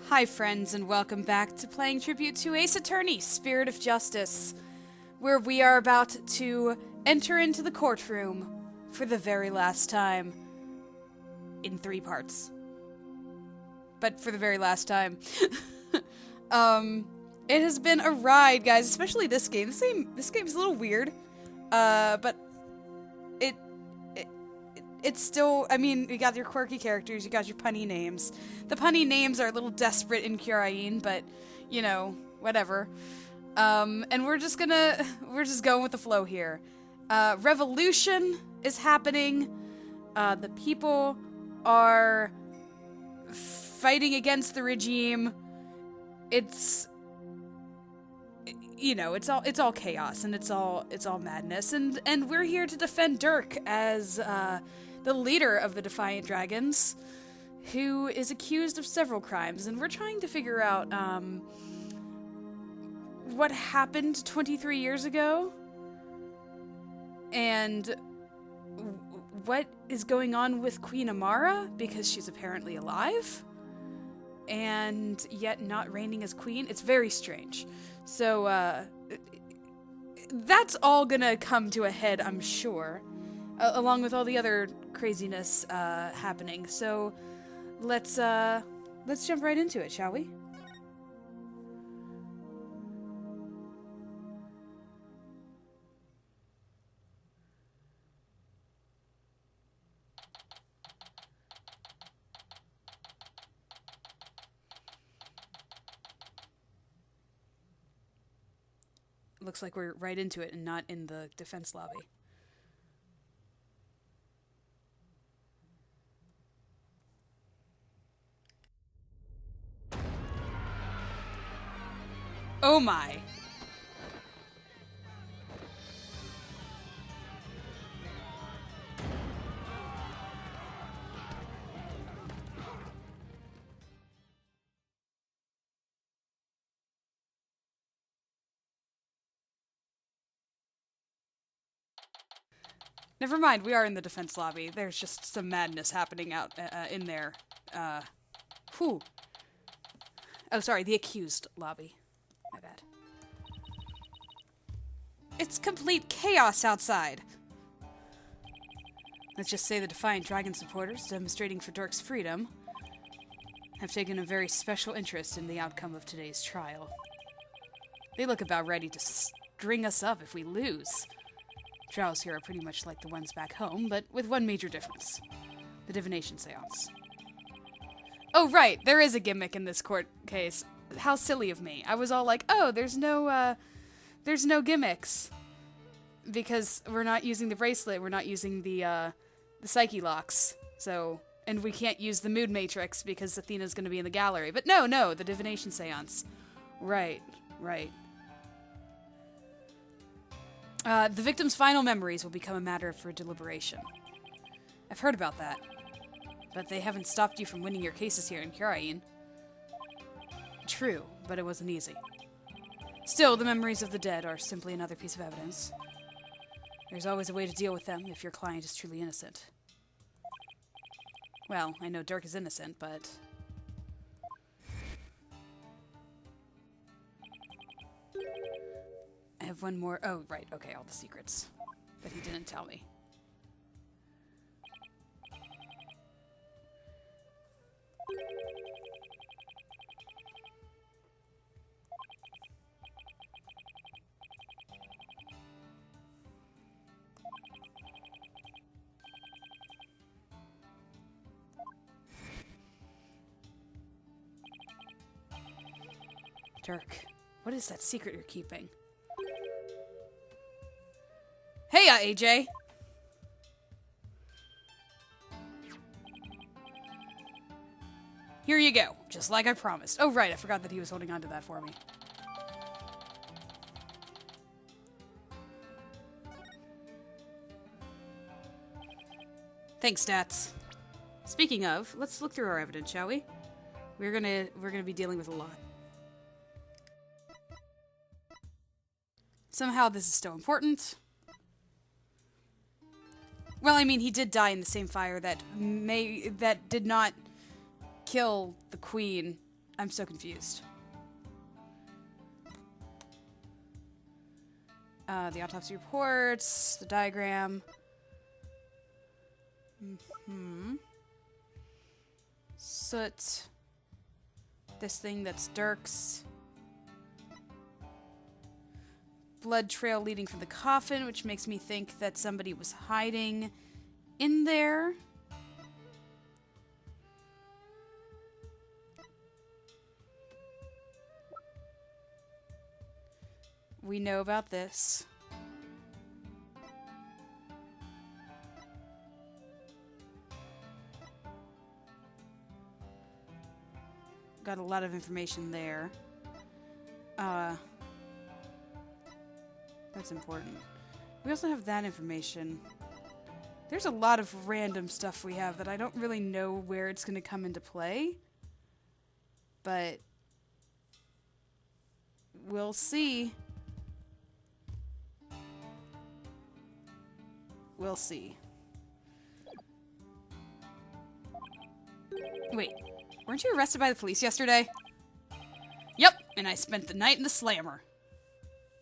Hi, friends, and welcome back to playing tribute to Ace Attorney, Spirit of Justice, where we are about to enter into the courtroom for the very last time in 3 parts. But for the very last time. It has been a ride, guys, especially this game. This game's a little weird, but it's still, I mean, you got your quirky characters, you got your punny names. The punny names are a little desperate in Kyorain, but, you know, whatever. And we're just going with the flow here. Revolution is happening. The people are fighting against the regime. It's, you know, it's all chaos and it's all madness. And we're here to defend Dirk as, the leader of the Defiant Dragons, who is accused of several crimes, and we're trying to figure out what happened 23 years ago and what is going on with Queen Amara, because she's apparently alive and yet not reigning as queen. It's very strange. So that's all gonna come to a head, I'm sure, along with all the other craziness happening. So let's jump right into it, shall we? Looks like we're right into it and not in the defense lobby. Oh my. Never mind, we are in the defense lobby. There's just some madness happening out in there. Whew. Oh, sorry, the accused lobby. My bad. It's complete chaos outside. Let's just say the Defiant Dragon supporters, demonstrating for Dirk's freedom, have taken a very special interest in the outcome of today's trial. They look about ready to string us up if we lose. Trials here are pretty much like the ones back home, but with one major difference. The divination seance. Oh, right, there is a gimmick in this court case. How silly of me. I was all like, oh, there's no gimmicks. Because we're not using the bracelet, we're not using the psyche locks. So, and we can't use the mood matrix because Athena's gonna be in the gallery. But no, the divination seance. Right. The victim's final memories will become a matter for deliberation. I've heard about that. But they haven't stopped you from winning your cases here in Kyorain. True, but it wasn't easy. Still, the memories of the dead are simply another piece of evidence. There's always a way to deal with them if your client is truly innocent. Well, I know Dirk is innocent, but... I have one more... Oh, right, okay, all the secrets that he didn't tell me. Dirk, what is that secret you're keeping? Hey, AJ! Here you go, just like I promised. Oh, right, I forgot that he was holding on to that for me. Thanks, Stats. Speaking of, let's look through our evidence, shall we? We're gonna be dealing with a lot. Somehow this is still important. Well, I mean, he did die in the same fire that did not kill the queen. I'm so confused. The autopsy reports, the diagram. Soot. This thing that's Dirk's. Blood trail leading from the coffin, which makes me think that somebody was hiding in there. We know about this. Got a lot of information there. That's important. We also have that information. There's a lot of random stuff we have that I don't really know where it's going to come into play. But we'll see. We'll see. Wait, weren't you arrested by the police yesterday? Yep, and I spent the night in the slammer.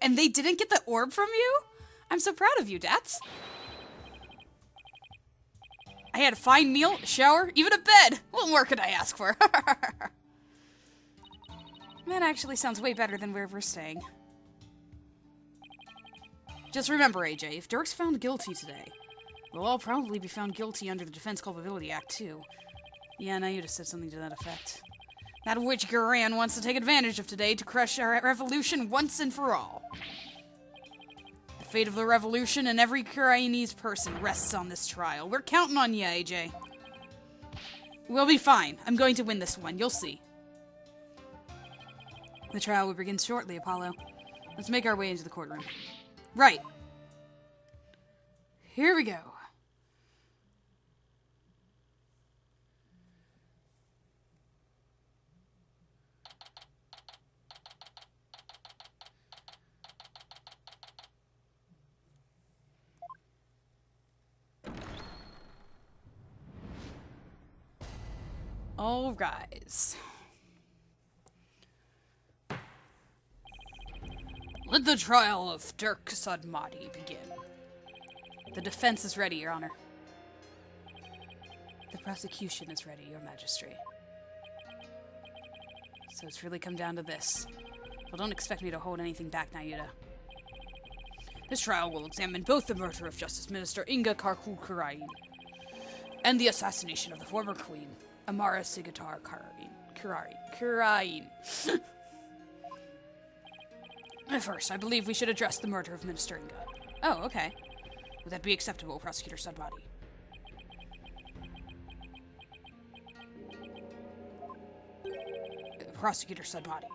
And they didn't get the orb from you? I'm so proud of you, Dats. I had a fine meal, a shower, even a bed. What more could I ask for? That actually sounds way better than where we're staying. Just remember, AJ, if Dirk's found guilty today, we'll all probably be found guilty under the Defense Culpability Act, too. Yeah, Nayuta said something to that effect. That witch Garan wants to take advantage of today to crush our revolution once and for all. The fate of the revolution and every Kurainese person rests on this trial. We're counting on you, AJ. We'll be fine. I'm going to win this one. You'll see. The trial will begin shortly, Apollo. Let's make our way into the courtroom. Right. Here we go. All rise. Let the trial of Dirk Sadmati begin. The defense is ready, Your Honor. The prosecution is ready, Your Majesty. So it's really come down to this. Well, don't expect me to hold anything back, Nayuta. This trial will examine both the murder of Justice Minister Inga Karkul Kurain and the assassination of the former queen, Amara Sigatar Kurain. First, I believe we should address the murder of Minister Inga. Oh, okay. Would that be acceptable, Prosecutor Sadmati? Prosecutor Sadmati.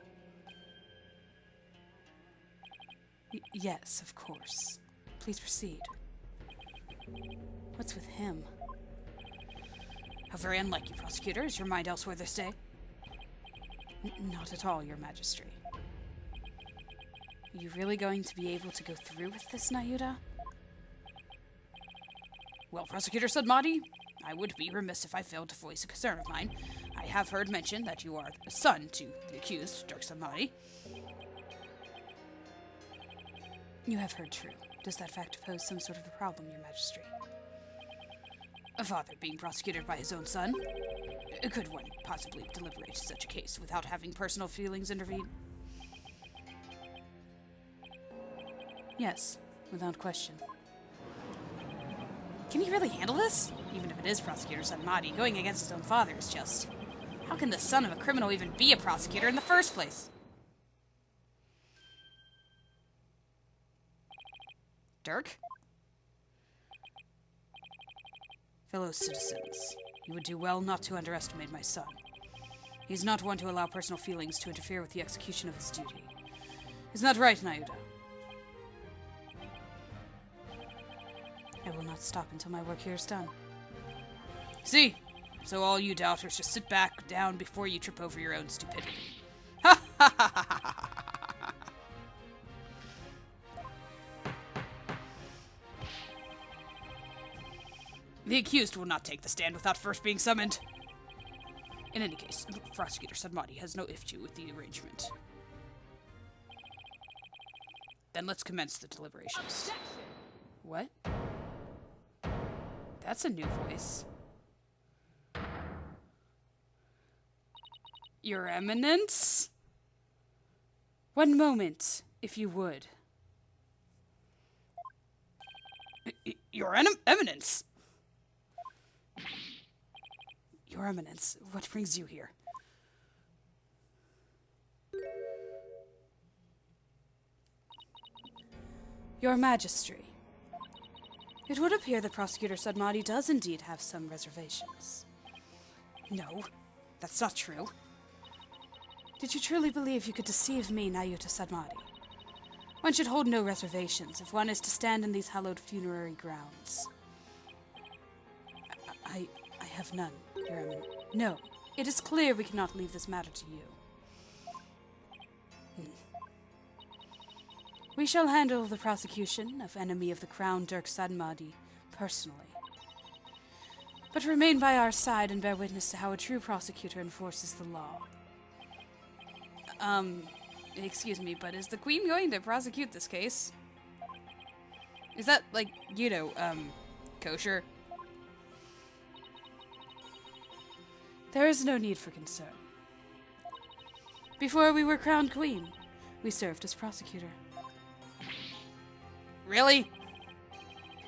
Yes, of course. Please proceed. What's with him? How very unlike you, Prosecutor. Is your mind elsewhere this day? Not at all, Your Majesty. Are you really going to be able to go through with this, Nayuta? Well, Prosecutor Sadmati, I would be remiss if I failed to voice a concern of mine. I have heard mention that you are a son to the accused, Dirk Sadmati. You have heard true. Does that fact pose some sort of a problem, Your Majesty? A father being prosecuted by his own son? Could one possibly deliberate such a case without having personal feelings intervene? Yes, without question. Can he really handle this? Even if it is Prosecutor Sadmati, going against his own father is just... How can the son of a criminal even be a prosecutor in the first place? Dirk? Fellow citizens, you would do well not to underestimate my son. He's not one to allow personal feelings to interfere with the execution of his duty. Isn't that right, Nayuta? I will not stop until my work here is done. See? So all you doubters just sit back down before you trip over your own stupidity. Ha ha ha ha ha ha! The accused will not take the stand without first being summoned. In any case, Prosecutor Sadmati has no issue with the arrangement. Then let's commence the deliberations. What? That's a new voice. Your Eminence? One moment, if you would. Your Eminence? Your Eminence, what brings you here? Your Majesty. It would appear that Prosecutor Sadmati does indeed have some reservations. No, that's not true. Did you truly believe you could deceive me, Nayuta Sadmati? One should hold no reservations if one is to stand in these hallowed funerary grounds. I have none, Your Eminence. No, it is clear we cannot leave this matter to you. We shall handle the prosecution of enemy of the Crown, Dirk Sadmati, personally. But remain by our side and bear witness to how a true prosecutor enforces the law. Excuse me, but is the Queen going to prosecute this case? Is that, like, you know, kosher? There is no need for concern. Before we were crowned Queen, we served as prosecutor. Really?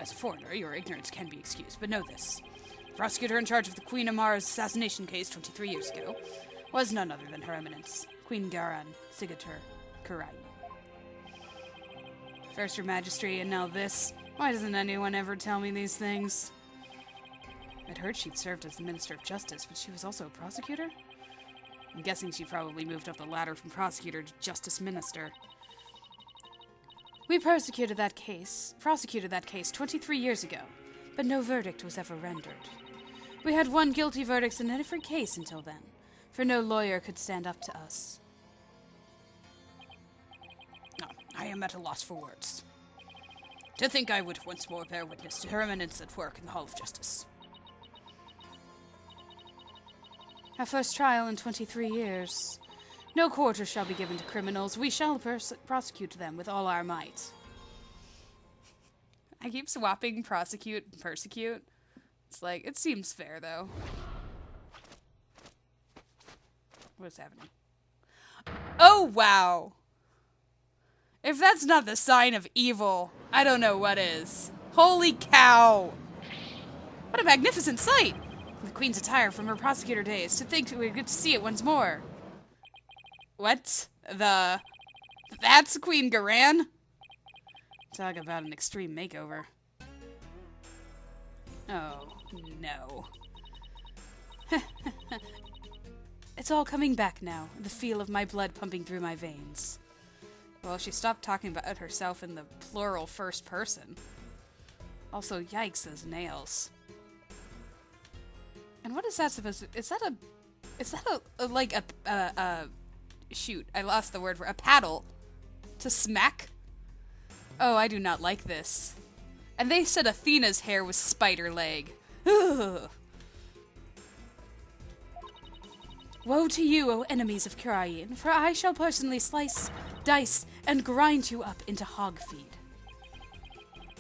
As a foreigner, your ignorance can be excused, but know this. The prosecutor in charge of the Queen Amara's assassination case 23 years ago was none other than Her Eminence, Queen Garan Sigatur Kurai. First Her Majesty, and now this. Why doesn't anyone ever tell me these things? I'd heard she'd served as the Minister of Justice, but she was also a prosecutor? I'm guessing she probably moved up the ladder from prosecutor to Justice Minister. We prosecuted that case 23 years ago, but no verdict was ever rendered. We had one guilty verdict in every case until then, for no lawyer could stand up to us. No, I am at a loss for words. To think I would once more bear witness to Her Eminence at work in the Hall of Justice. Our first trial in 23 years. No quarter shall be given to criminals. We shall prosecute them with all our might. I keep swapping prosecute and persecute. It's like, it seems fair, though. What's happening? Oh, wow! If that's not the sign of evil, I don't know what is. Holy cow! What a magnificent sight! The Queen's attire from her prosecutor days. To think we'd get to see it once more. What? That's Queen Garan? Talk about an extreme makeover. Oh, no. It's all coming back now, the feel of my blood pumping through my veins. Well, she stopped talking about herself in the plural first person. Also, yikes, those nails. And what is that supposed to... Is that a shoot, I lost the word for a paddle to smack? Oh, I do not like this. And they said Athena's hair was spider leg. Ugh. Woe to you, O enemies of Kurain, for I shall personally slice, dice, and grind you up into hog feed.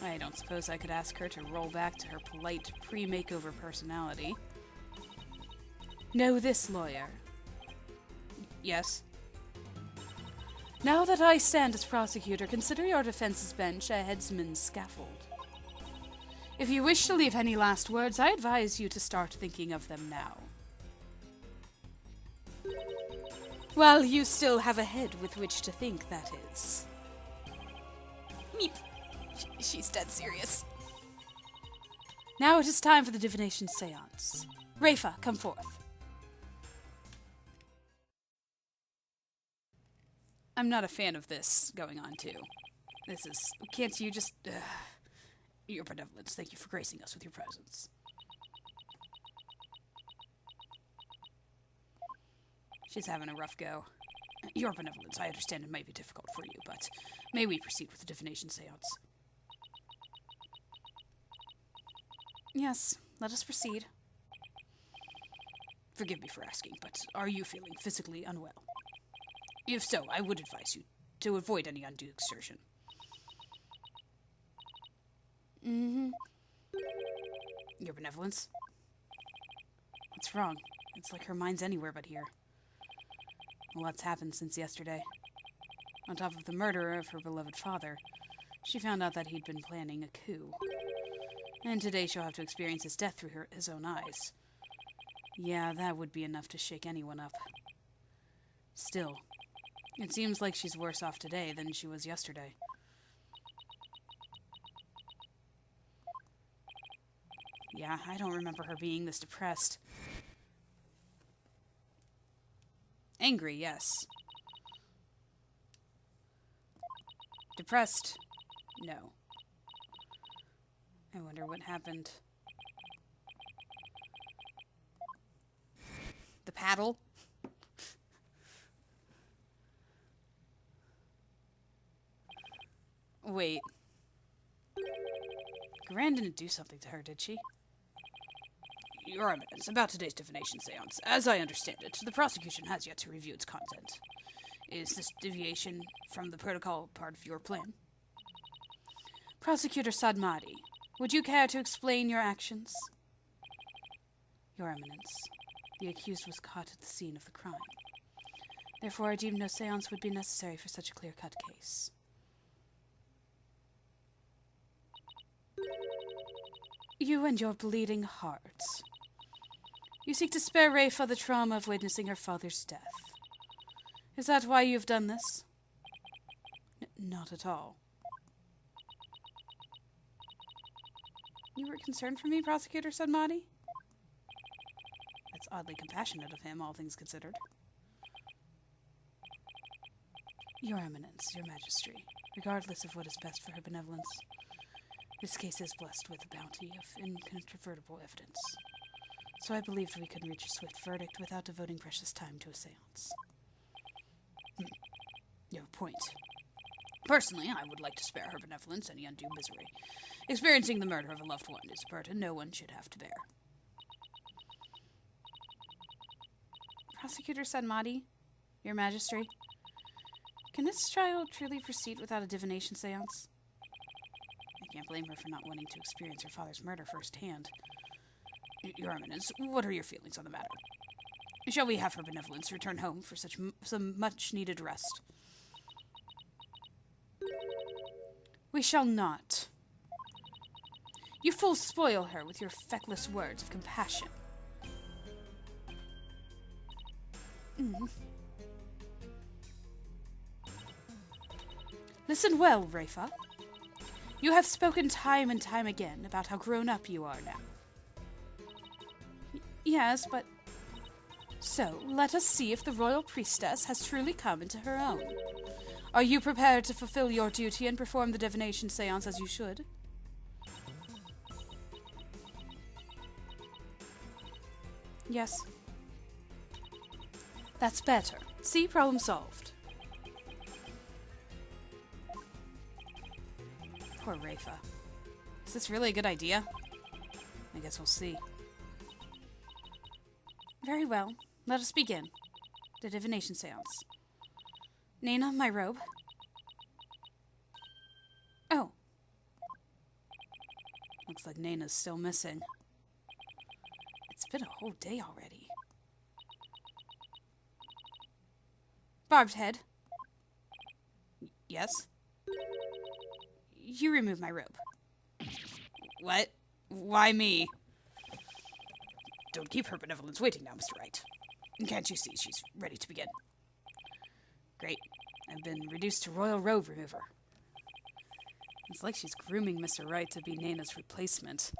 I don't suppose I could ask her to roll back to her polite pre-makeover personality. Know this, lawyer. Yes? Now that I stand as prosecutor, consider your defense's bench a headsman's scaffold. If you wish to leave any last words, I advise you to start thinking of them now. Well, you still have a head with which to think, that is. Meep. She's dead serious. Now it is time for the divination seance. Rafa, come forth. I'm not a fan of this going on, too. This is... Can't you just... Your benevolence, thank you for gracing us with your presence. She's having a rough go. Your benevolence, I understand it might be difficult for you, but may we proceed with the divination seance? Yes, let us proceed. Forgive me for asking, but are you feeling physically unwell? If so, I would advise you to avoid any undue exertion. Mm-hmm. Your benevolence? What's wrong? It's like her mind's anywhere but here. A lot's happened since yesterday. On top of the murder of her beloved father, she found out that he'd been planning a coup. And today she'll have to experience his death through his own eyes. Yeah, that would be enough to shake anyone up. Still, it seems like she's worse off today than she was yesterday. Yeah, I don't remember her being this depressed. Angry, yes. Depressed? No. I wonder what happened. The paddle? Wait. Gran didn't do something to her, did she? Your Eminence, about today's divination seance. As I understand it, the prosecution has yet to review its content. Is this deviation from the protocol part of your plan? Prosecutor Sadmadi, would you care to explain your actions? Your Eminence, the accused was caught at the scene of the crime. Therefore, I deem no seance would be necessary for such a clear-cut case. You and your bleeding heart. You seek to spare Rayfa the trauma of witnessing her father's death. Is that why you've done this? Not at all. You were concerned for me, Prosecutor Sadmadi? That's oddly compassionate of him, all things considered. Your Eminence, your Majesty, regardless of what is best for her benevolence, this case is blessed with a bounty of incontrovertible evidence. So I believed we could reach a swift verdict without devoting precious time to a seance. Your point. Personally, I would like to spare her benevolence any undue misery. Experiencing the murder of a loved one is a burden no one should have to bear. Prosecutor Sadmadi, your Majesty, can this trial truly proceed without a divination seance? I can't blame her for not wanting to experience her father's murder firsthand. Your Eminence, what are your feelings on the matter? Shall we have her benevolence return home for some much-needed rest? We shall not. You fools spoil her with your feckless words of compassion. Listen well, Rayfa. You have spoken time and time again about how grown up you are now. Yes, but... So, let us see if the royal priestess has truly come into her own. Are you prepared to fulfill your duty and perform the divination seance as you should? Yes. That's better. See, problem solved. Poor Rayfa. Is this really a good idea? I guess we'll see. Very well. Let us begin. The divination seance. Nena, my robe. Oh. Looks like Nena's still missing. It's been a whole day already. Barbed head. Yes? You remove my robe. What? Why me? Don't keep her benevolence waiting now, Mr. Wright. Can't you see she's ready to begin? Great. I've been reduced to royal robe remover. It's like she's grooming Mr. Wright to be Nena's replacement.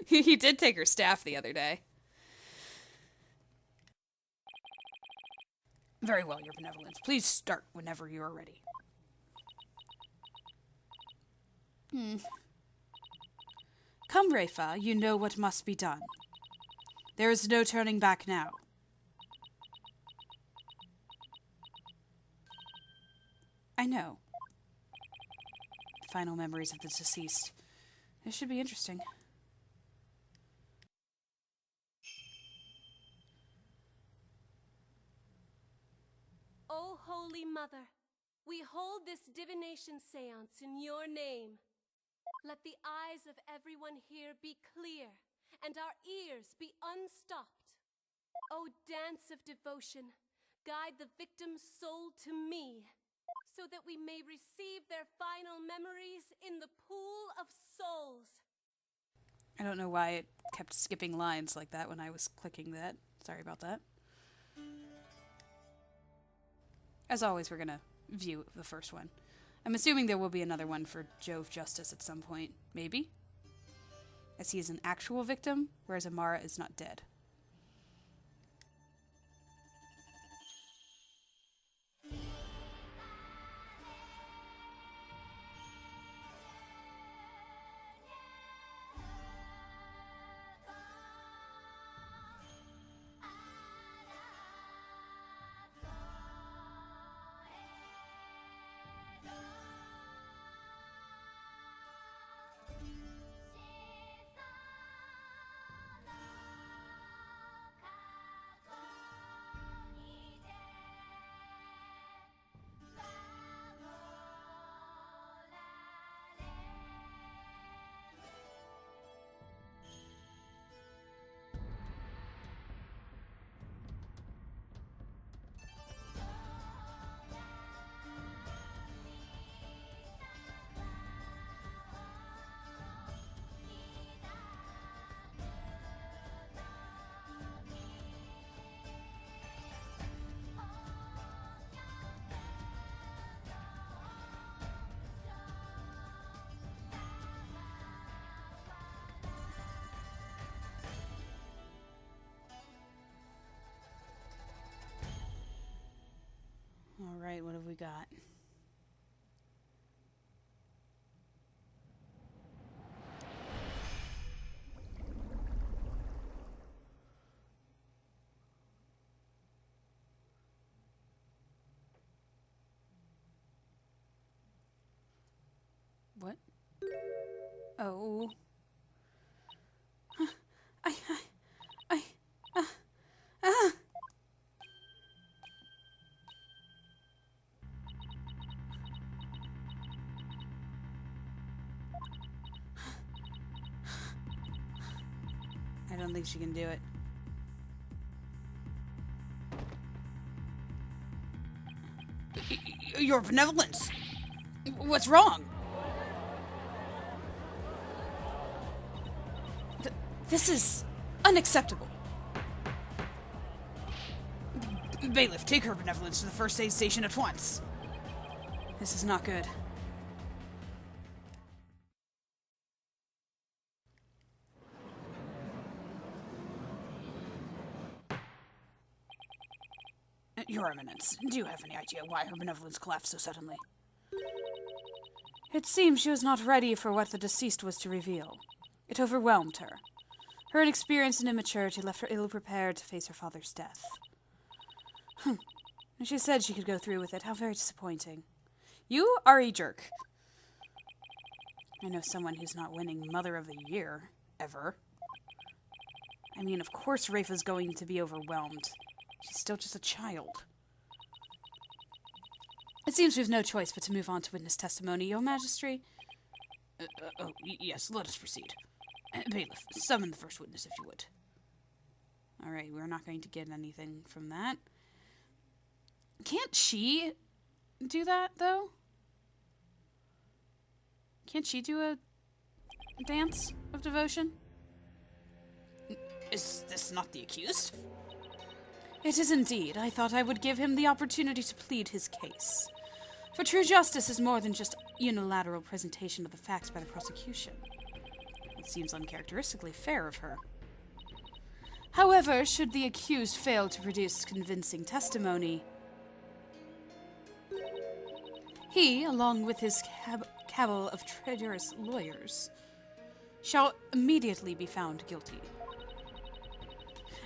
He did take her staff the other day. Very well, Your Benevolence. Please start whenever you are ready. Come, Rayfa, you know what must be done. There is no turning back now. I know. Final memories of the deceased. This should be interesting. O Holy Mother, we hold this divination seance in your name. Let the eyes of everyone here be clear, and our ears be unstopped. O dance of devotion, guide the victim's soul to me, so that we may receive their final memories in the pool of souls. I don't know why it kept skipping lines like that when I was clicking that. Sorry about that. As always, we're gonna view the first one. I'm assuming there will be another one for Jove Justice at some point. Maybe? As he is an actual victim, whereas Amara is not dead. Alright, what have we got? What? Oh. I, I don't think she can do it. Your benevolence! What's wrong? This is unacceptable. Bailiff, take her benevolence to the first aid station at once. This is not good. Your Eminence, do you have any idea why her benevolence collapsed so suddenly? It seems she was not ready for what the deceased was to reveal. It overwhelmed her. Her inexperience and immaturity left her ill-prepared to face her father's death. She said she could go through with it. How very disappointing. You are a jerk. I know someone who's not winning Mother of the Year, ever. I mean, of course Rafa's going to be overwhelmed. She's still just a child. It seems we've no choice but to move on to witness testimony, Your Majesty. Yes, let us proceed. Bailiff, summon the first witness if you would. Alright, we're not going to get anything from that. Can't she do that, though? Can't she do a dance of devotion? Is this not the accused? It is indeed. I thought I would give him the opportunity to plead his case. For true justice is more than just unilateral presentation of the facts by the prosecution. It seems uncharacteristically fair of her. However, should the accused fail to produce convincing testimony, he, along with his cabal of traitorous lawyers, shall immediately be found guilty,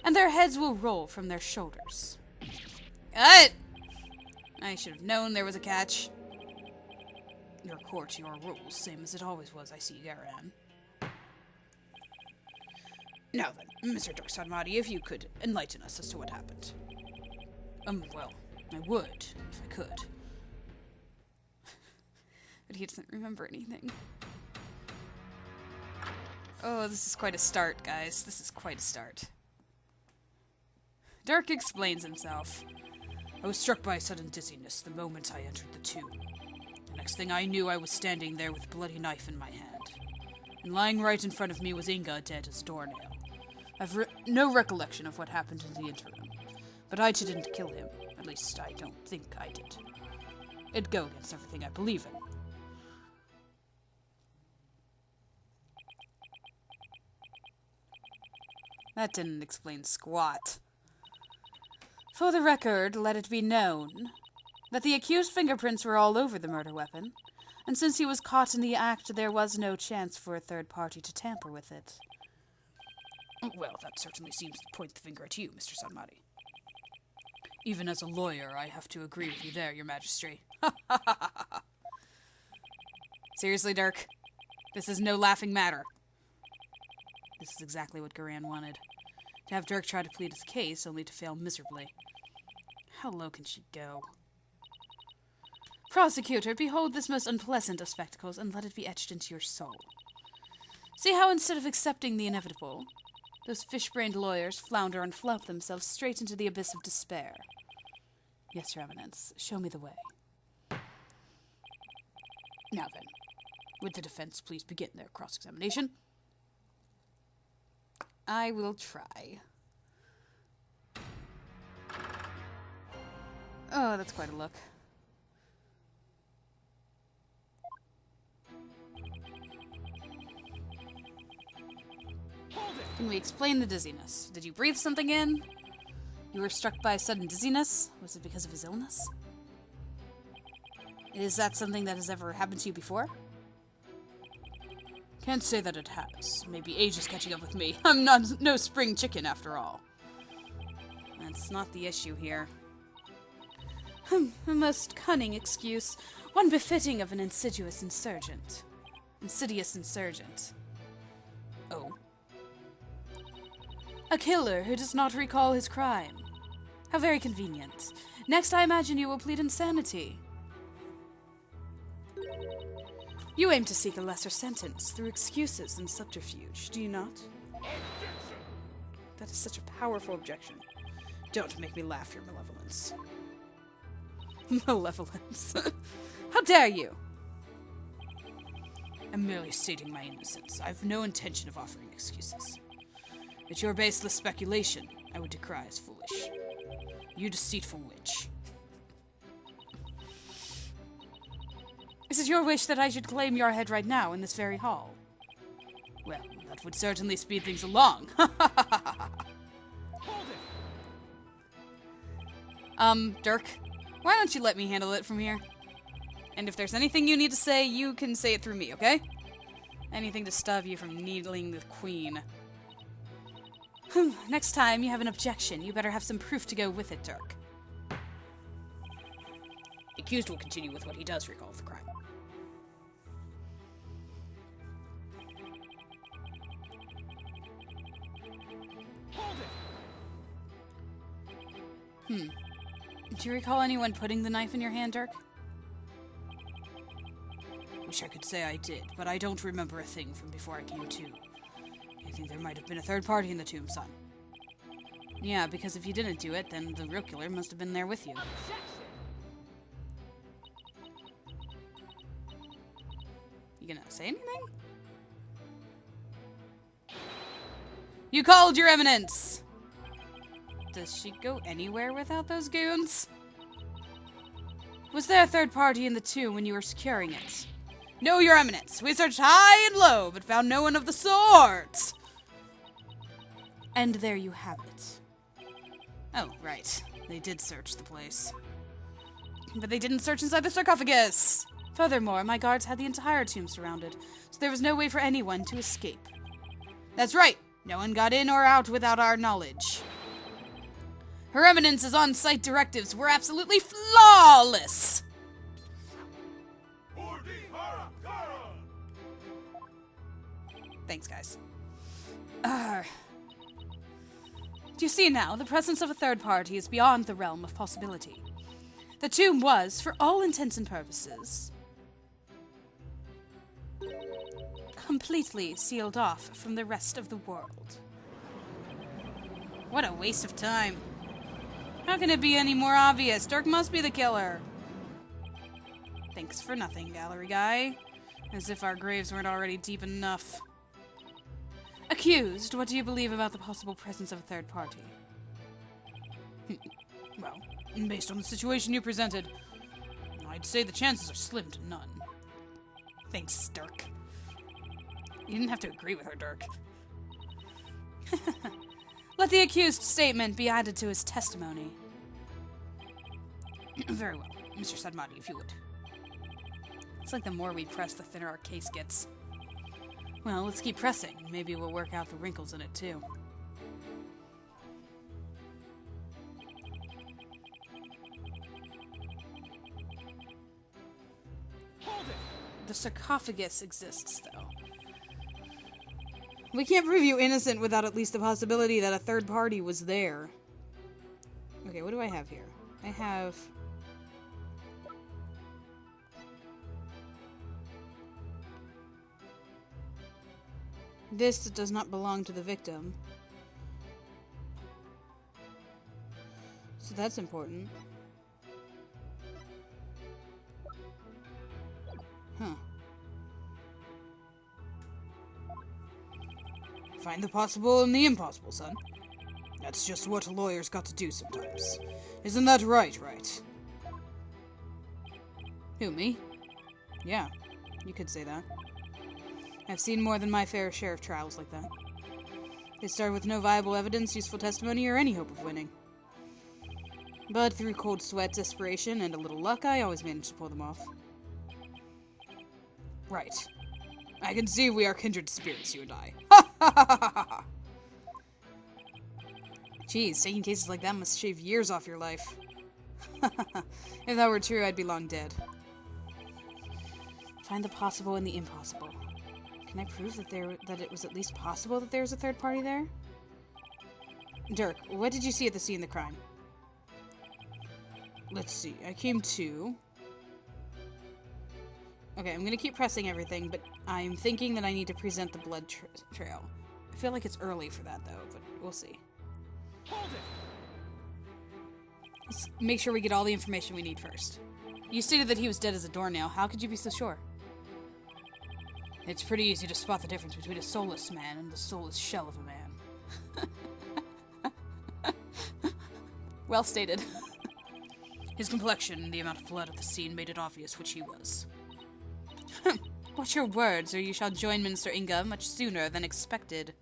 and their heads will roll from their shoulders. Cut! I should have known there was a catch. Your court, your rules, same as it always was, I see, Garan. Now then, Mr. Dorsadmati, if you could enlighten us as to what happened. Well, I would, if I could. But he doesn't remember anything. Oh, this is quite a start, guys. This is quite a start. Dirk explains himself. I was struck by a sudden dizziness the moment I entered the tomb. The next thing I knew, I was standing there with a bloody knife in my hand. And lying right in front of me was Inga, dead as a doornail. I've no recollection of what happened in the interim. But I too didn't kill him. At least, I don't think I did. It'd go against everything I believe in. That didn't explain squat. For the record, let it be known that the accused fingerprints were all over the murder weapon, and since he was caught in the act, there was no chance for a third party to tamper with it. Well, that certainly seems to point the finger at you, Mr. Sanmari. Even as a lawyer, I have to agree with you there, Your Majesty. Seriously, Dirk? This is no laughing matter. This is exactly what Garan wanted. To have Dirk try to plead his case, only to fail miserably. How low can she go? Prosecutor, behold this most unpleasant of spectacles, and let it be etched into your soul. See how instead of accepting the inevitable, those fish-brained lawyers flounder and flop themselves straight into the abyss of despair. Yes, Your Eminence, show me the way. Now then, would the defense please begin their cross-examination? I will try. Oh, that's quite a look. Can we explain the dizziness? Did you breathe something in? You were struck by a sudden dizziness? Was it because of his illness? Is that something that has ever happened to you before? Can't say that it has. Maybe age is catching up with me. I'm no spring chicken, after all. That's not the issue here. A most cunning excuse. One befitting of an insidious insurgent. Oh. A killer who does not recall his crime. How very convenient. Next, I imagine you will plead insanity. You aim to seek a lesser sentence through excuses and subterfuge, do you not? Objection! That is such a powerful objection. Don't make me laugh, Your Malevolence. Malevolence. How dare you? I'm merely stating my innocence. I've no intention of offering excuses. But your baseless speculation, I would decry as foolish. You deceitful witch. Is it your wish that I should claim your head right now in this very hall? Well, that would certainly speed things along. Dirk, why don't you let me handle it from here? And if there's anything you need to say, you can say it through me, okay? Anything to stop you from needling the queen. Next time you have an objection, you better have some proof to go with it, Dirk. The accused will continue with what he does recall of the crime. Do you recall anyone putting the knife in your hand, Dirk? Wish I could say I did, but I don't remember a thing from before I came to. I think there might have been a third party in the tomb, son. Yeah, because if you didn't do it, then the real killer must have been there with you. You gonna say anything? You called, Your Eminence! Does she go anywhere without those goons? Was there a third party in the tomb when you were securing it? No, Your Eminence. We searched high and low, but found no one of the sort. And there you have it. Oh, right. They did search the place. But they didn't search inside the sarcophagus. Furthermore, my guards had the entire tomb surrounded, so there was no way for anyone to escape. That's right. No one got in or out without our knowledge. Her Eminence's on-site directives were absolutely flawless! Thanks, guys. Do you see now? The presence of a third party is beyond the realm of possibility. The tomb was, for all intents and purposes, completely sealed off from the rest of the world. What a waste of time. How can it be any more obvious? Dirk must be the killer. Thanks for nothing, gallery guy. As if our graves weren't already deep enough. Accused, what do you believe about the possible presence of a third party? Well, based on the situation you presented, I'd say the chances are slim to none. Thanks, Dirk. You didn't have to agree with her, Dirk. Let the accused statement be added to his testimony. Very well, Mr. Sadmati, if you would. It's like the more we press, the thinner our case gets. Well, let's keep pressing. Maybe we'll work out the wrinkles in it, too. Hold it! The sarcophagus exists, though. We can't prove you innocent without at least the possibility that a third party was there. Okay, what do I have here? I have... this that does not belong to the victim. So that's important. Huh. Find the possible and the impossible, son. That's just what lawyers got to do sometimes. Isn't that right? Who, me? Yeah, you could say that. I've seen more than my fair share of trials like that. They start with no viable evidence, useful testimony, or any hope of winning. But through cold sweat, desperation, and a little luck, I always manage to pull them off. Right. I can see we are kindred spirits, you and I. Ha ha ha ha ha! Geez, taking cases like that must shave years off your life. If that were true, I'd be long dead. Find the possible and the impossible. Can I prove that it was at least possible that there was a third party there? Dirk, what did you see at the scene of the crime? Let's see. I came to... Okay, I'm gonna keep pressing everything, but I'm thinking that I need to present the blood trail. I feel like it's early for that, though, but we'll see. Hold it! Let's make sure we get all the information we need first. You stated that he was dead as a doornail. How could you be so sure? It's pretty easy to spot the difference between a soulless man and the soulless shell of a man. Well stated. His complexion and the amount of blood at the scene made it obvious which he was. Watch your words, or you shall join Minister Inga much sooner than expected.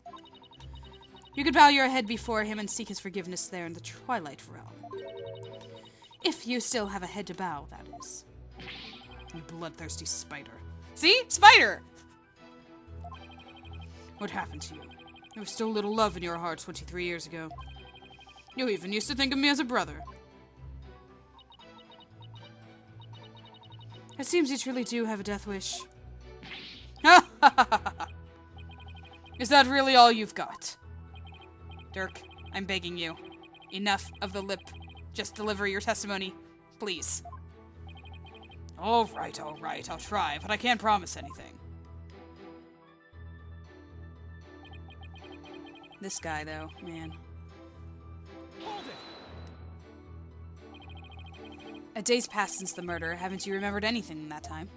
You could bow your head before him and seek his forgiveness there in the Twilight Realm. If you still have a head to bow, that is. You bloodthirsty spider. See? Spider! What happened to you? There was still little love in your heart 23 years ago. You even used to think of me as a brother. It seems you truly do have a death wish. Is that really all you've got? Dirk, I'm begging you. Enough of the lip. Just deliver your testimony, please. All right, I'll try, but I can't promise anything. This guy, though, man. Hold it! A day's passed since the murder. Haven't you remembered anything in that time?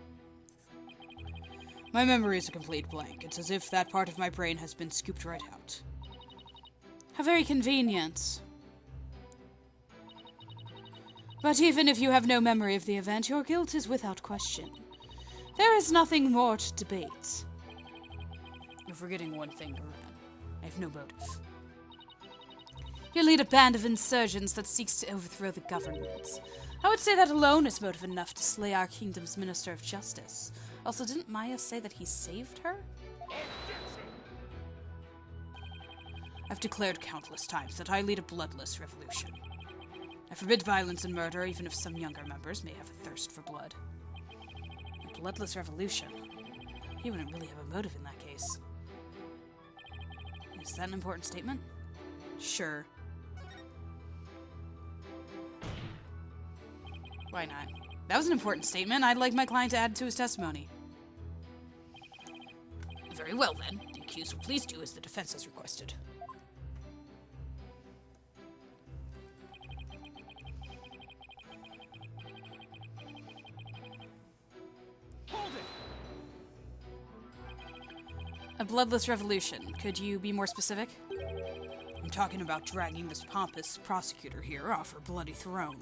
My memory is a complete blank. It's as if that part of my brain has been scooped right out. How very convenient. But even if you have no memory of the event, your guilt is without question. There is nothing more to debate. You're forgetting one thing, Duran. I have no motive. You lead a band of insurgents that seeks to overthrow the government. I would say that alone is motive enough to slay our kingdom's Minister of Justice. Also, didn't Maya say that he saved her? I've declared countless times that I lead a bloodless revolution. I forbid violence and murder, even if some younger members may have a thirst for blood. A bloodless revolution? He wouldn't really have a motive in that case. Is that an important statement? Sure. Why not? That was an important statement. I'd like my client to add to his testimony. Very well, then. The accused will please do as the defense has requested. Hold it! A bloodless revolution. Could you be more specific? I'm talking about dragging this pompous prosecutor here off her bloody throne.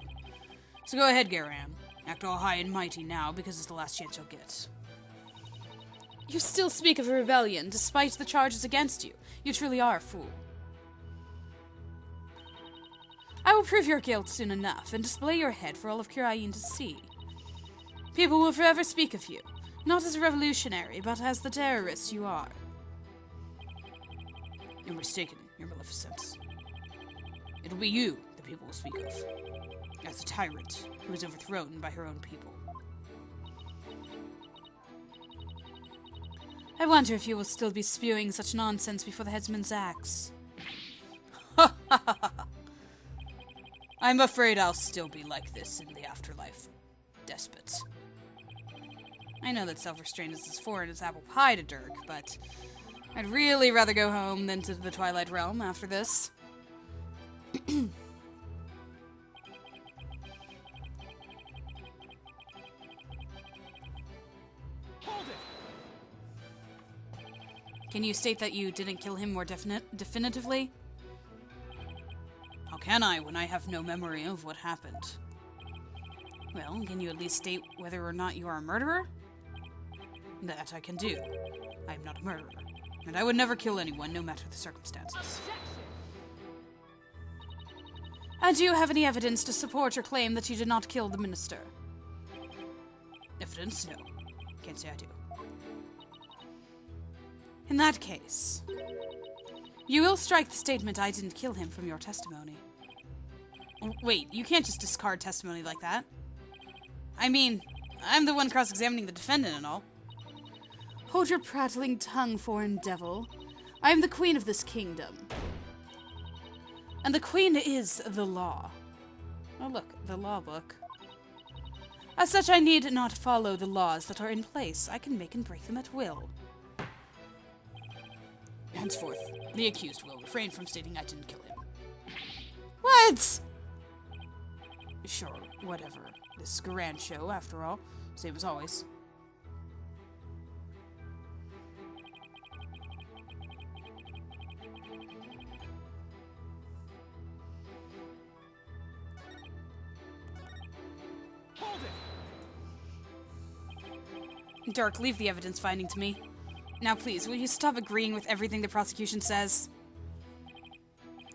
So go ahead, Garan. Act all high and mighty now, because it's the last chance you'll get. You still speak of a rebellion, despite the charges against you. You truly are a fool. I will prove your guilt soon enough, and display your head for all of Kirain to see. People will forever speak of you, not as a revolutionary, but as the terrorist you are. You're mistaken, Your Maleficence. It'll be you the people will speak of, as a tyrant who was overthrown by her own people. I wonder if you will still be spewing such nonsense before the headsman's axe. Ha ha ha ha! I'm afraid I'll still be like this in the afterlife, despot. I know that self-restraint is as foreign as apple pie to Dirk, but I'd really rather go home than to the Twilight Realm after this. Hold it! Can you state that you didn't kill him more definitively? How can I when I have no memory of what happened? Well, can you at least state whether or not you are a murderer? That I can do. I am not a murderer, and I would never kill anyone, no matter the circumstances. And do you have any evidence to support your claim that you did not kill the minister? Evidence? No. Can't say I do. In that case, you will strike the statement I didn't kill him from your testimony. Wait, you can't just discard testimony like that. I mean, I'm the one cross-examining the defendant and all. Hold your prattling tongue, foreign devil. I am the queen of this kingdom. And the queen is the law. Oh look, the law book. As such, I need not follow the laws that are in place. I can make and break them at will. Henceforth, the accused will refrain from stating I didn't kill him. What? Sure, whatever. This is a grand show, after all. Same as always. Hold it! Dirk, leave the evidence finding to me. Now please, will you stop agreeing with everything the prosecution says?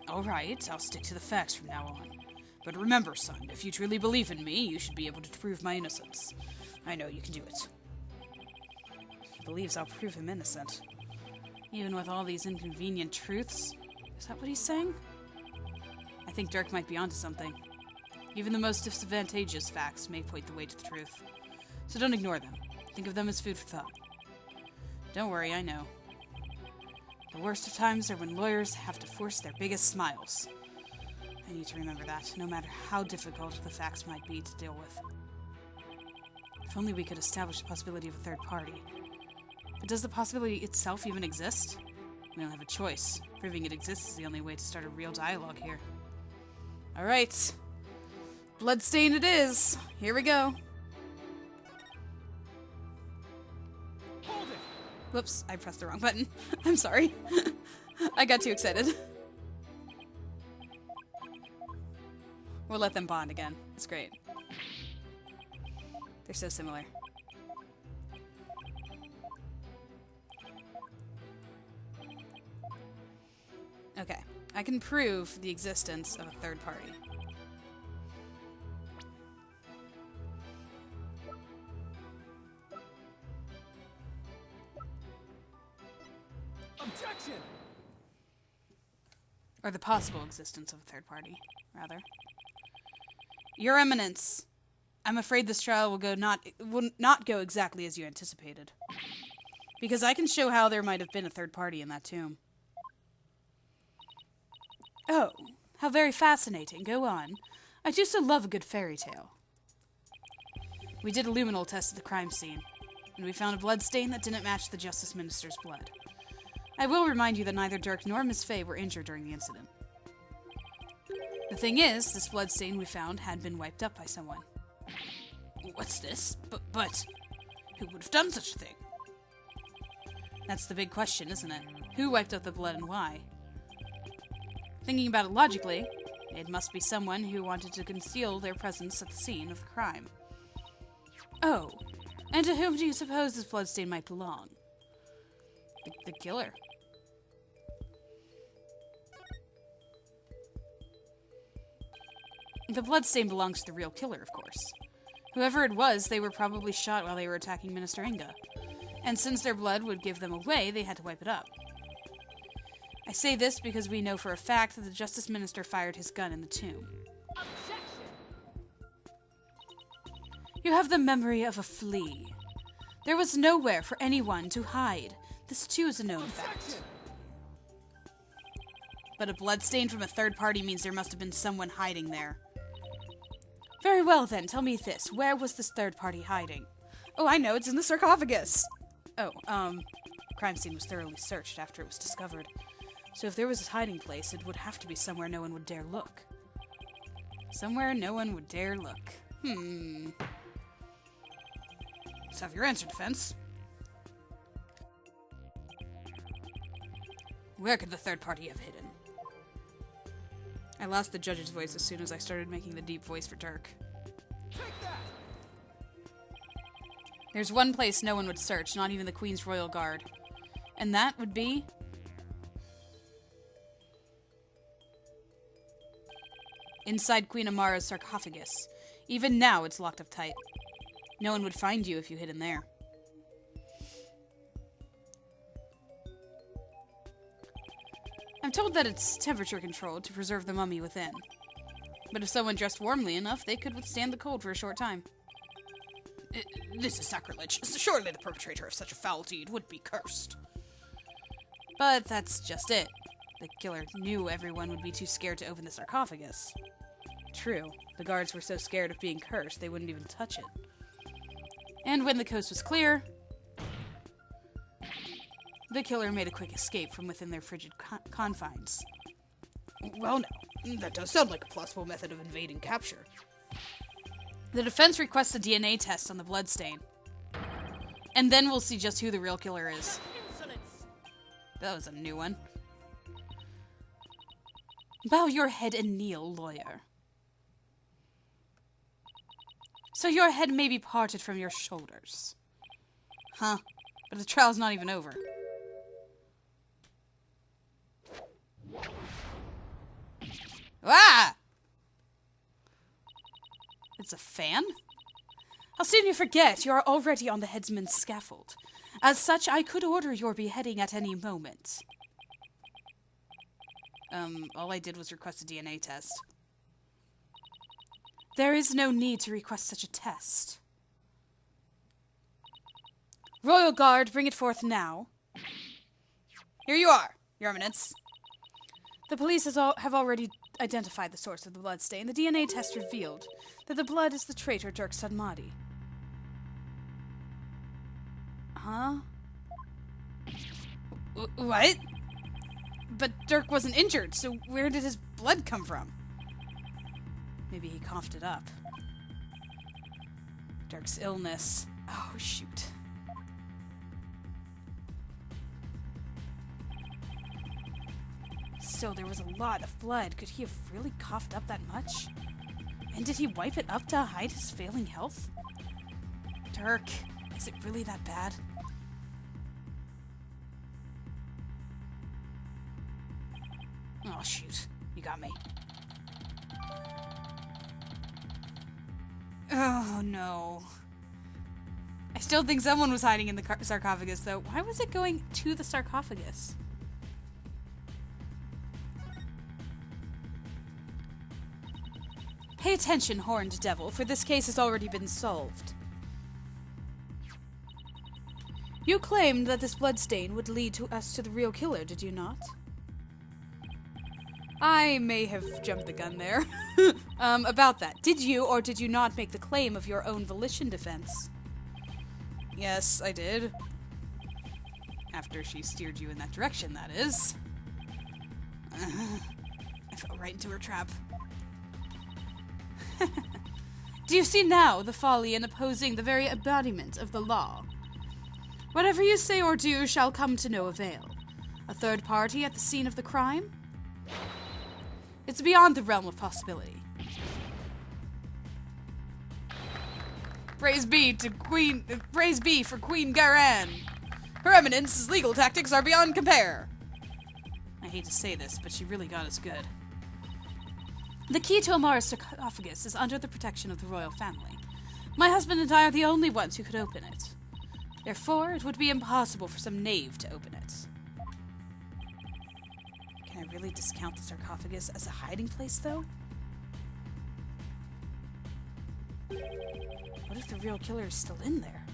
Alright, I'll stick to the facts from now on. But remember, son, if you truly believe in me, you should be able to prove my innocence. I know you can do it. He believes I'll prove him innocent. Even with all these inconvenient truths? Is that what he's saying? I think Dirk might be onto something. Even the most disadvantageous facts may point the way to the truth. So don't ignore them. Think of them as food for thought. Don't worry, I know. The worst of times are when lawyers have to force their biggest smiles. I need to remember that, no matter how difficult the facts might be to deal with. If only we could establish the possibility of a third party. But does the possibility itself even exist? We don't have a choice. Proving it exists is the only way to start a real dialogue here. Alright. Bloodstain it is. Here we go. Hold it! Whoops, I pressed the wrong button. I'm sorry. I got too excited. We'll let them bond again. It's great. They're so similar. Okay, I can prove the existence of a third party. Objection! Or the possible existence of a third party, rather. Your Eminence, I'm afraid this trial will not go exactly as you anticipated. Because I can show how there might have been a third party in that tomb. Oh, how very fascinating. Go on. I do so love a good fairy tale. We did a luminol test at the crime scene, and we found a blood stain that didn't match the Justice Minister's blood. I will remind you that neither Dirk nor Miss Faye were injured during the incident. The thing is, this blood stain we found had been wiped up by someone. What's this? But who would have done such a thing? That's the big question, isn't it? Who wiped up the blood and why? Thinking about it logically, it must be someone who wanted to conceal their presence at the scene of the crime. Oh, and to whom do you suppose this bloodstain might belong? The killer. The bloodstain belongs to the real killer, of course. Whoever it was, they were probably shot while they were attacking Minister Inga. And since their blood would give them away, they had to wipe it up. I say this because we know for a fact that the Justice Minister fired his gun in the tomb. Objection! You have the memory of a flea. There was nowhere for anyone to hide. This too is a known fact. But a bloodstain from a third party means there must have been someone hiding there. Very well then, tell me this. Where was this third party hiding? Oh, I know, it's in the sarcophagus! Oh, crime scene was thoroughly searched after it was discovered. So if there was a hiding place, it would have to be somewhere no one would dare look. Somewhere no one would dare look. Let's have your answer, defense. Where could the third party have hidden? I lost the judge's voice as soon as I started making the deep voice for Dirk. Take that! There's one place no one would search, not even the Queen's Royal Guard. And that would be... inside Queen Amara's sarcophagus. Even now, it's locked up tight. No one would find you if you hid in there. I'm told that it's temperature controlled to preserve the mummy within. But if someone dressed warmly enough, they could withstand the cold for a short time. This is sacrilege. Surely the perpetrator of such a foul deed would be cursed. But that's just it. The killer knew everyone would be too scared to open the sarcophagus. True, the guards were so scared of being cursed they wouldn't even touch it. And when the coast was clear, the killer made a quick escape from within their frigid confines. Well now, that does sound like a plausible method of invading capture. The defense requests a DNA test on the bloodstain. And then we'll see just who the real killer is. Insolence! That was a new one. Bow your head and kneel, lawyer. So your head may be parted from your shoulders. Huh, but the trial's not even over. Ah! It's a fan? How soon you forget you are already on the headsman's scaffold. As such, I could order your beheading at any moment. All I did was request a DNA test. There is no need to request such a test. Royal Guard, bring it forth now. Here you are, Your Eminence. The police have already identified the source of the bloodstain. The DNA test revealed that the blood is the traitor Dirk Sadmadi. Huh? What? But Dirk wasn't injured, so where did his blood come from? Maybe he coughed it up. Dirk's illness. Oh, shoot. So there was a lot of blood. Could he have really coughed up that much? And did he wipe it up to hide his failing health? Dirk, is it really that bad? Oh, shoot. You got me. Oh, no. I still think someone was hiding in the sarcophagus, though. Why was it going to the sarcophagus? Pay attention, horned devil, for this case has already been solved. You claimed that this bloodstain would lead us to the real killer, did you not? I may have jumped the gun there. About that. Did you or did you not make the claim of your own volition defense? Yes, I did. After she steered you in that direction, that is. I fell right into her trap. Do you see now the folly in opposing the very embodiment of the law? Whatever you say or do shall come to no avail. A third party at the scene of the crime? It's beyond the realm of possibility. Praise be for Queen Garan. Her Eminence's legal tactics are beyond compare. I hate to say this, but she really got us good. The key to Amara's sarcophagus is under the protection of the royal family. My husband and I are the only ones who could open it. Therefore, it would be impossible for some knave to open it. Can I really discount the sarcophagus as a hiding place, though? What if the real killer is still in there?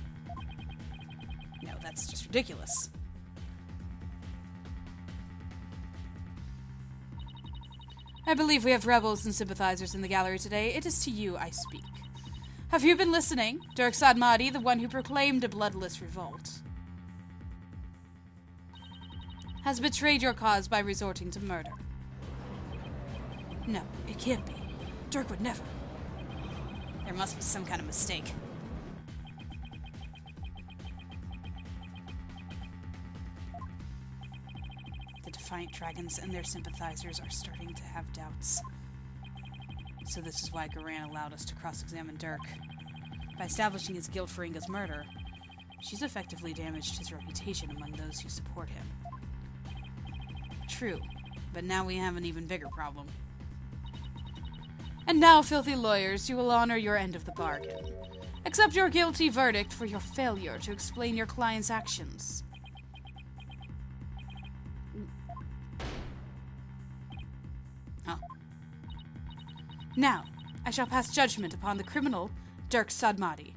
No, that's just ridiculous. I believe we have rebels and sympathizers in the gallery today. It is to you I speak. Have you been listening? Dirk Sadmadi, the one who proclaimed a bloodless revolt, has betrayed your cause by resorting to murder. No, it can't be. Dirk would never. There must be some kind of mistake. The Defiant Dragons and their sympathizers are starting to have doubts. So this is why Garan allowed us to cross-examine Dirk. By establishing his guilt for Inga's murder, she's effectively damaged his reputation among those who support him. True, but now we have an even bigger problem. And now, filthy lawyers, you will honor your end of the bargain. Accept your guilty verdict for your failure to explain your client's actions. Huh. Now, I shall pass judgment upon the criminal, Dirk Sadmadi.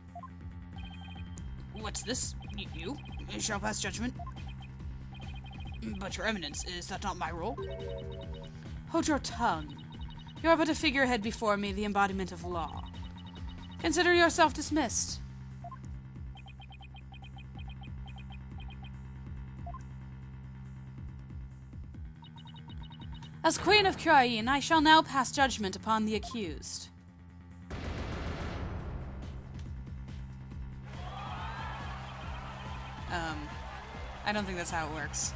What's this? You shall pass judgment? But, Your Eminence, is that not my role? Hold your tongue. You are but a figurehead before me, the embodiment of law. Consider yourself dismissed. As Queen of Krain, I shall now pass judgment upon the accused. I don't think that's how it works.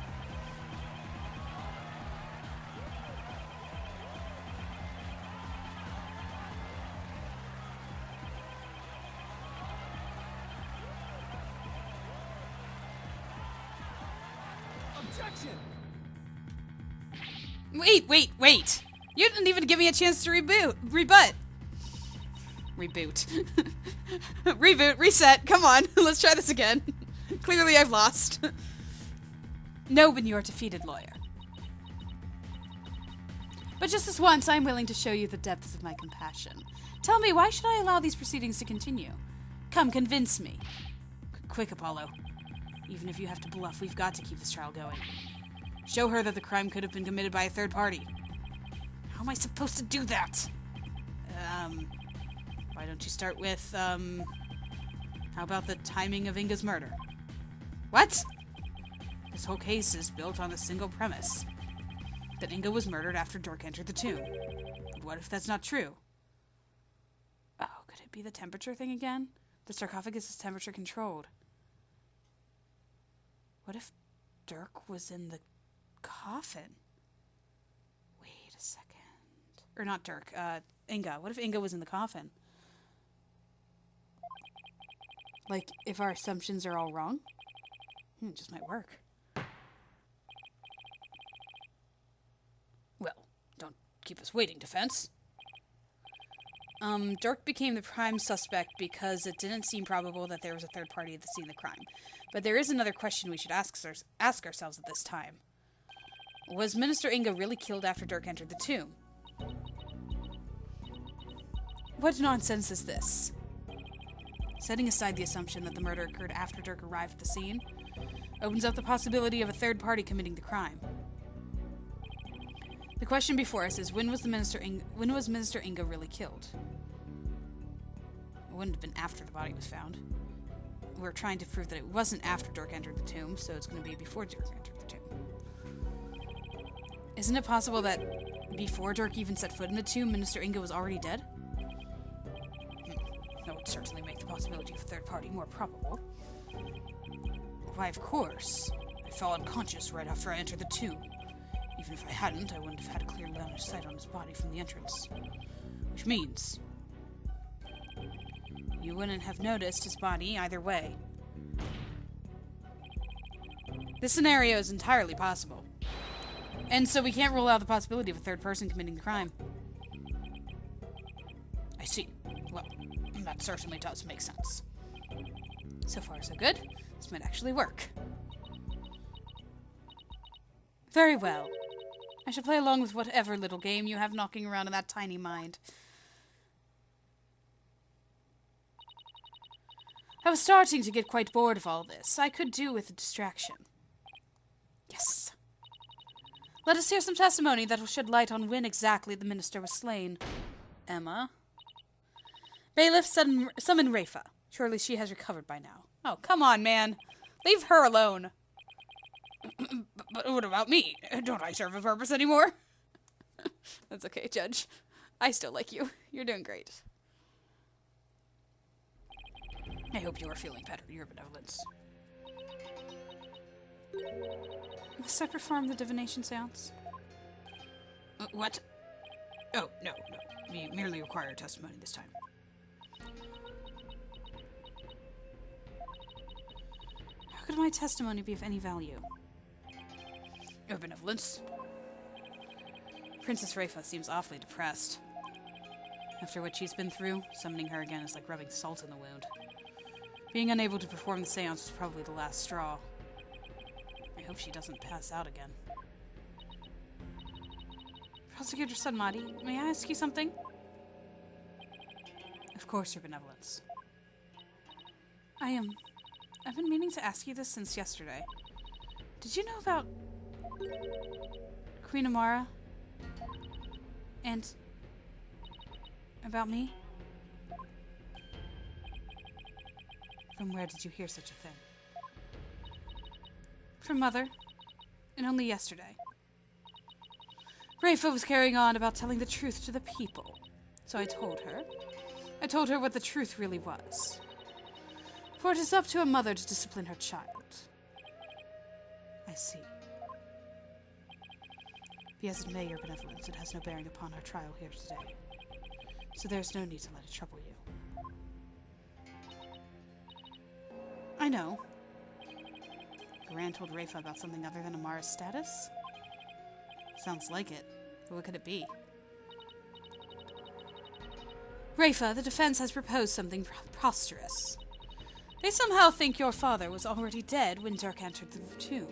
Objection! Wait! You didn't even give me a chance to rebut. Reboot. Reboot, reset, come on, let's try this again. Clearly I've lost. No, but you're a defeated lawyer. But just this once, I'm willing to show you the depths of my compassion. Tell me, why should I allow these proceedings to continue? Come, convince me. Quick, Apollo. Even if you have to bluff, we've got to keep this trial going. Show her that the crime could have been committed by a third party. How am I supposed to do that? Why don't you start with, how about the timing of Inga's murder? What? This whole case is built on a single premise. That Inga was murdered after Dirk entered the tomb. What if that's not true? Oh, could it be the temperature thing again? The sarcophagus is temperature controlled. What if Dirk was in the coffin? Wait a second. Or not Dirk, Inga. What if Inga was in the coffin? Like, if our assumptions are all wrong? It just might work. Well, don't keep us waiting, defense. Dirk became the prime suspect because it didn't seem probable that there was a third party at the scene of the crime. But there is another question we should ask ourselves at this time. Was Minister Inga really killed after Dirk entered the tomb? What nonsense is this? Setting aside the assumption that the murder occurred after Dirk arrived at the scene, opens up the possibility of a third party committing the crime. The question before us is, when was Minister Inga really killed? It wouldn't have been after the body was found. We're trying to prove that it wasn't after Dirk entered the tomb, so it's going to be before Dirk entered the tomb. Isn't it possible that before Dirk even set foot in the tomb, Minister Inga was already dead? That would certainly make the possibility of a third party more probable. Why, of course. I fell unconscious right after I entered the tomb. Even if I hadn't, I wouldn't have had a clear line of sight on his body from the entrance. Which means you wouldn't have noticed his body either way. This scenario is entirely possible. And so we can't rule out the possibility of a third person committing the crime. I see. Well, that certainly does make sense. So far, so good. This might actually work. Very well. I shall play along with whatever little game you have knocking around in that tiny mind. I was starting to get quite bored of all this. I could do with a distraction. Yes. Let us hear some testimony that will shed light on when exactly the minister was slain. Emma? Bailiff, summon Rafa. Surely she has recovered by now. Oh, come on, man. Leave her alone. But what about me? Don't I serve a purpose anymore? That's okay, Judge. I still like you. You're doing great. I hope you are feeling better, Your Benevolence. Must I perform the divination seance? What? Oh, no. We merely require testimony this time. How could my testimony be of any value? Your Benevolence. Princess Rafa seems awfully depressed. After what she's been through, summoning her again is like rubbing salt in the wound. Being unable to perform the seance was probably the last straw. I hope she doesn't pass out again. Prosecutor Sunmati, may I ask you something? Of course, Your Benevolence. I've been meaning to ask you this since yesterday. Did you know about Queen Amara? And about me? From where did you hear such a thing? From Mother, and only yesterday. Rafa was carrying on about telling the truth to the people, so I told her. I told her what the truth really was. For it is up to a mother to discipline her child. I see. Be as it may, Your Benevolence, it has no bearing upon our trial here today. So there's no need to let it trouble you. I know. Garan told Rafa about something other than Amara's status? Sounds like it, but what could it be? Rafa, the defense has proposed something preposterous. They somehow think your father was already dead when Dirk entered the tomb.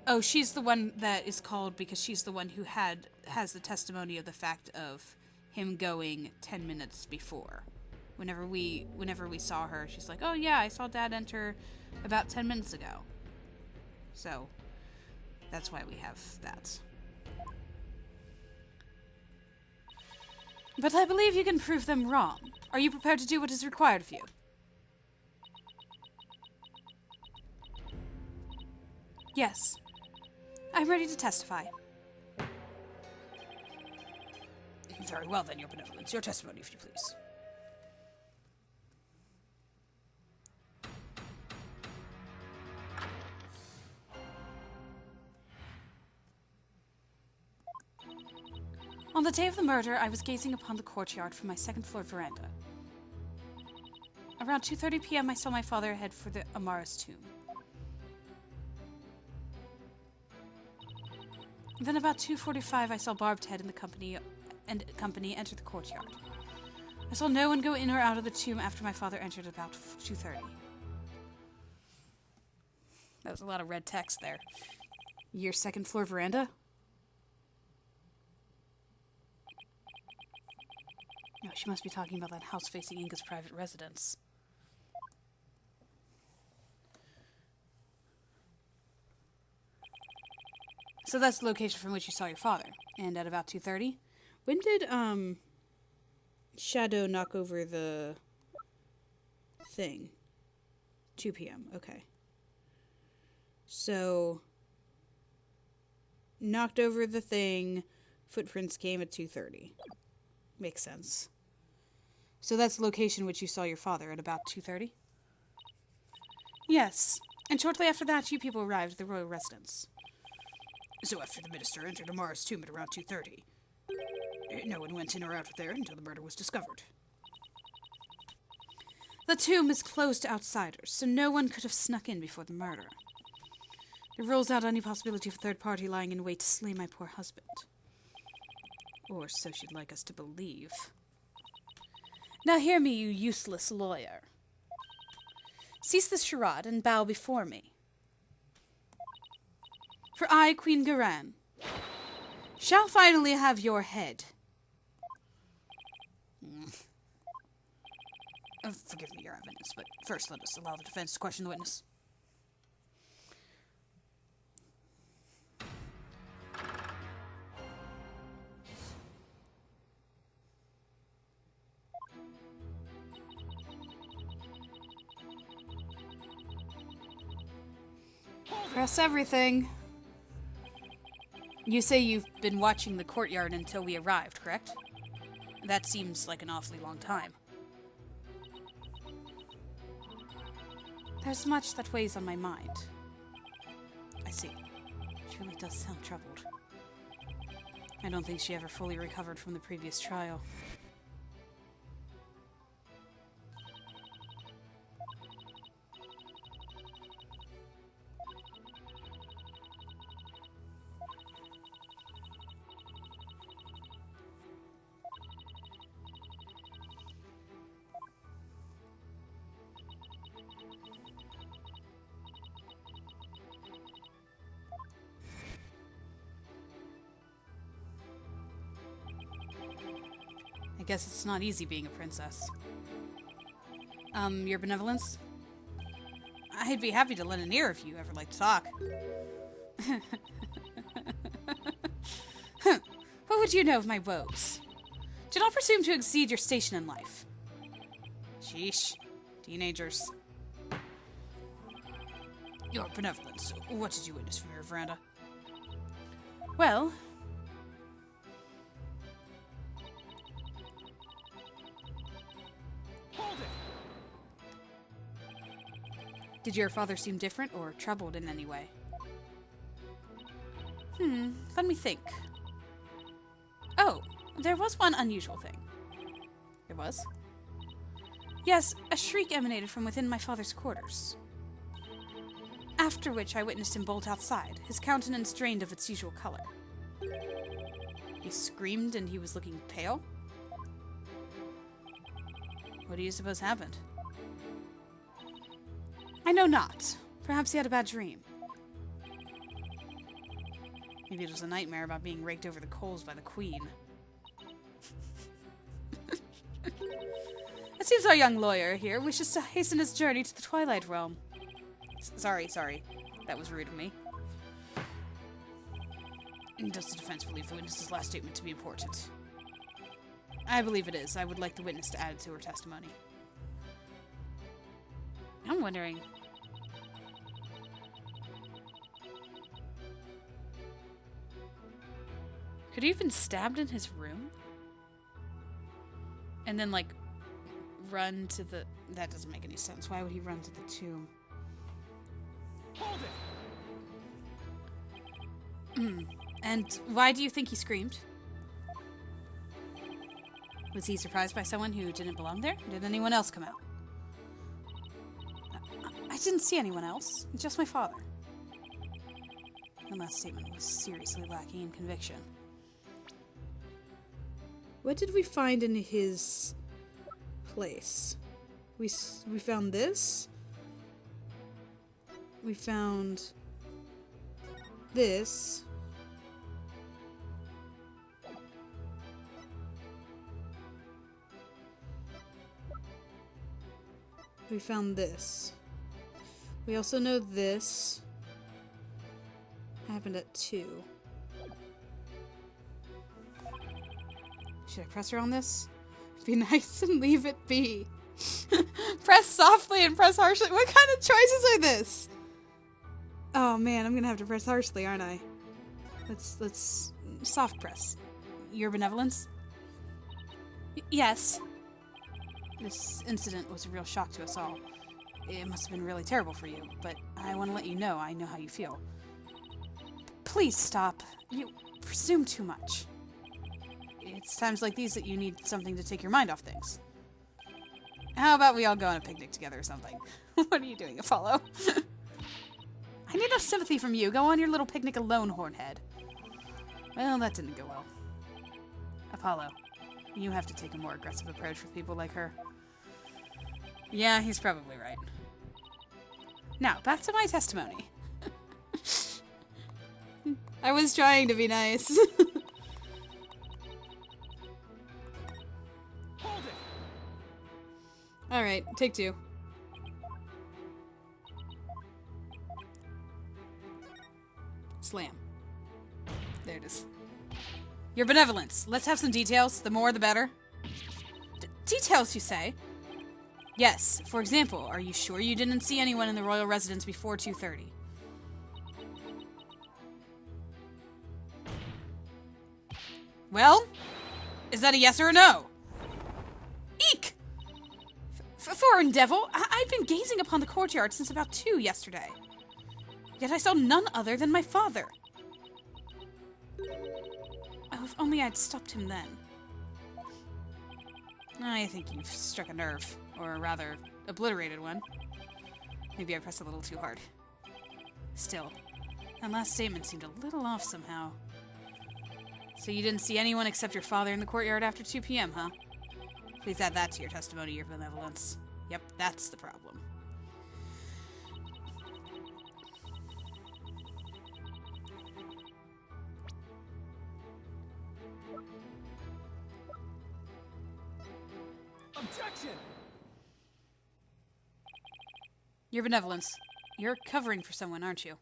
Oh, she's the one that is called because she's the one who has the testimony of the fact of him going 10 minutes before. Whenever we saw her, she's like, "Oh yeah, I saw Dad enter about 10 minutes ago." So that's why we have that. But I believe you can prove them wrong. Are you prepared to do what is required of you? Yes. I'm ready to testify. Very well then, Your Benevolence. Your testimony, if you please. On the day of the murder, I was gazing upon the courtyard from my second-floor veranda. Around 2:30 p.m., I saw my father head for the Amara's tomb. Then about 2:45, I saw Barbed Head and company enter the courtyard. I saw no one go in or out of the tomb after my father entered about 2:30. That was a lot of red text there. Your second-floor veranda? No, she must be talking about that house facing Inga's private residence. So that's the location from which you saw your father. And at about 2:30? When did, Shadow knock over the thing? 2 p.m. Okay. So, knocked over the thing, footprints came at 2:30. Makes sense. So that's the location which you saw your father at about 2:30? Yes, and shortly after that, you people arrived at the royal residence. So after the minister entered Amara's tomb at around 2:30, no one went in or out of there until the murder was discovered. The tomb is closed to outsiders, so no one could have snuck in before the murder. It rules out any possibility of a third party lying in wait to slay my poor husband. Or so she'd like us to believe. Now hear me, you useless lawyer. Cease this charade and bow before me. For I, Queen Garan, shall finally have your head. Oh, forgive me, Your Eminence, but first let us allow the defense to question the witness. Press everything. You say you've been watching the courtyard until we arrived, correct? That seems like an awfully long time. There's much that weighs on my mind. I see. She really does sound troubled. I don't think she ever fully recovered from the previous trial. I guess it's not easy being a princess. Your benevolence? I'd be happy to lend an ear if you ever like to talk. What would you know of my woes? Do not presume to exceed your station in life. Sheesh. Teenagers. Your benevolence, what did you witness from your veranda? Well... Did your father seem different or troubled in any way? Let me think. Oh, there was one unusual thing. There was? Yes, a shriek emanated from within my father's quarters. After which I witnessed him bolt outside, his countenance drained of its usual color. He screamed and he was looking pale? What do you suppose happened? I know not. Perhaps he had a bad dream. Maybe it was a nightmare about being raked over the coals by the queen. It seems our young lawyer here wishes to hasten his journey to the Twilight Realm. Sorry. That was rude of me. Does the defense believe the witness's last statement to be important? I believe it is. I would like the witness to add it to her testimony. I'm wondering... Could he have been stabbed in his room? And then, like, run to the... That doesn't make any sense. Why would he run to the tomb? Hold it! And why do you think he screamed? Was he surprised by someone who didn't belong there? Did anyone else come out? I didn't see anyone else. Just my father. The last statement was seriously lacking in conviction. What did we find in his place? We found this. We found this. We found this. We also know this happened at 2. Should I press her on this? Be nice and leave it be. Press softly and press harshly. What kind of choices are this? Oh man, I'm gonna have to press harshly, aren't I? Let's soft press. Your benevolence? Yes. This incident was a real shock to us all. It must have been really terrible for you, but I want to let you know I know how you feel. Please stop. You presume too much. It's times like these that you need something to take your mind off things. How about we all go on a picnic together or something? What are you doing, Apollo? I need no sympathy from you. Go on your little picnic alone, Hornhead. Well, that didn't go well. Apollo, you have to take a more aggressive approach with people like her. Yeah, he's probably right. Now, back to my testimony. I was trying to be nice. Hold it! Alright, take two. Slam. There it is. Your benevolence. Let's have some details. The more, the better. Details, you say? Yes. For example, are you sure you didn't see anyone in the royal residence before 2:30? Well? Is that a yes or a no? Eek! Foreign devil! I've been gazing upon the courtyard since about 2 yesterday. Yet I saw none other than my father. Oh, if only I'd stopped him then. I think you've struck a nerve, or rather, obliterated one. Maybe I pressed a little too hard. Still, that last statement seemed a little off somehow. So you didn't see anyone except your father in the courtyard after 2 p.m., huh? Please add that to your testimony, your benevolence. Yep, that's the problem. Objection! Your benevolence. You're covering for someone, aren't you?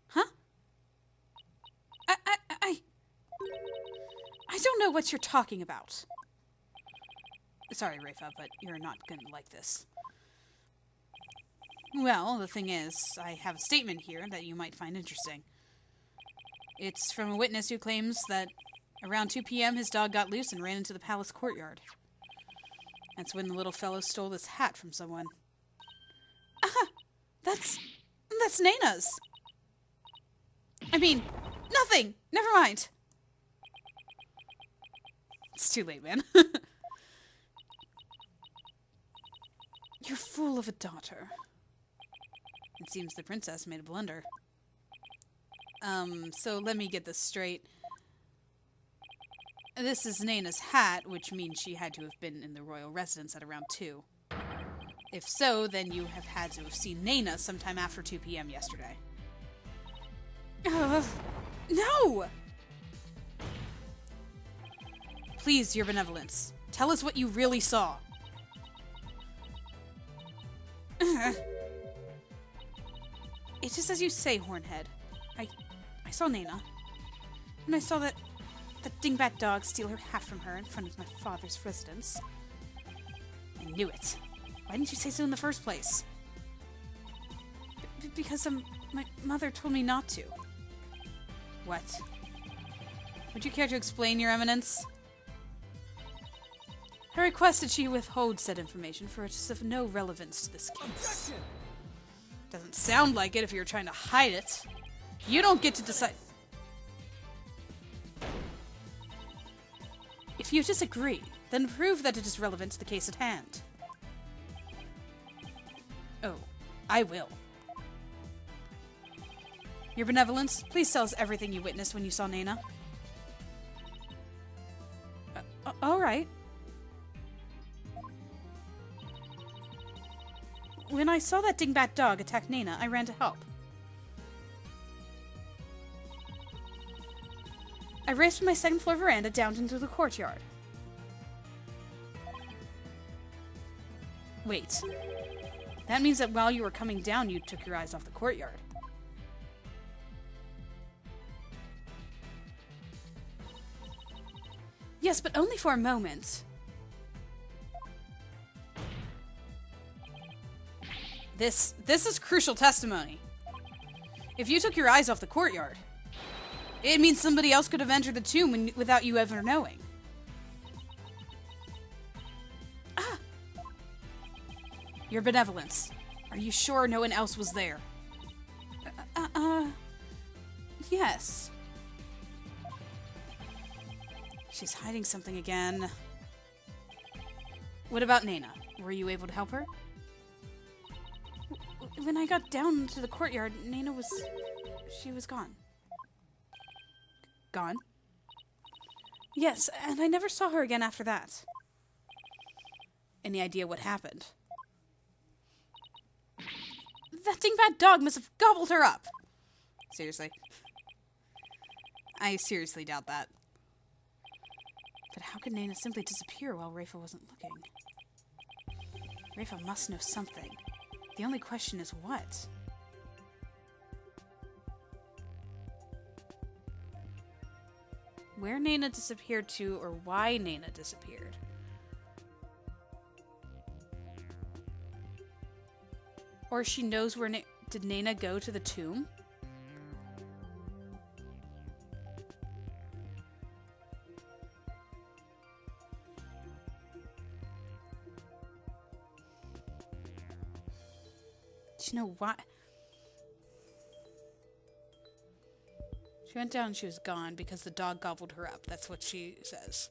Huh? I don't know what you're talking about. Sorry, Rafa, but you're not gonna like this. Well, the thing is, I have a statement here that you might find interesting. It's from a witness who claims that around 2 p.m. his dog got loose and ran into the palace courtyard. That's when the little fellow stole this hat from someone. Ah! That's Nana's! I mean, nothing! Never mind! It's too late, man. You're full of a daughter. It seems the princess made a blunder. So let me get this straight. This is Nana's hat, which means she had to have been in the royal residence at around 2. If so, then you have had to have seen Nana sometime after 2 p.m. yesterday. No! Please, your benevolence. Tell us what you really saw. It is as you say, Hornhead. I saw Nana. And I saw that dingbat dog steal her hat from her in front of my father's residence. I knew it. Why didn't you say so in the first place? Because my mother told me not to. What? Would you care to explain, Your Eminence? I requested she withhold said information, for it is of no relevance to this case. Objection! Doesn't sound like it if you're trying to hide it. You don't get to decide. If you disagree, then prove that it is relevant to the case at hand. Oh, I will. Your benevolence, please tell us everything you witnessed when you saw Nana. All right. When I saw that dingbat dog attack Nana, I ran to help. I raced from my second-floor veranda down into the courtyard. Wait. That means that while you were coming down, you took your eyes off the courtyard. Yes, but only for a moment. This is crucial testimony. If you took your eyes off the courtyard, it means somebody else could have entered the tomb without you ever knowing. Ah! Your benevolence. Are you sure no one else was there? Yes. She's hiding something again. What about Nena? Were you able to help her? When I got down to the courtyard, Nena was... she was gone. Gone? Yes, and I never saw her again after that. Any idea what happened? That dingbat dog must have gobbled her up! Seriously? I seriously doubt that. But how could Nena simply disappear while Rafa wasn't looking? Rafa must know something. The only question is what? Where Nena disappeared to, or why Nena disappeared. Or she knows where did Nena go to the tomb? Do you know why? She went down and she was gone because the dog gobbled her up. That's what she says.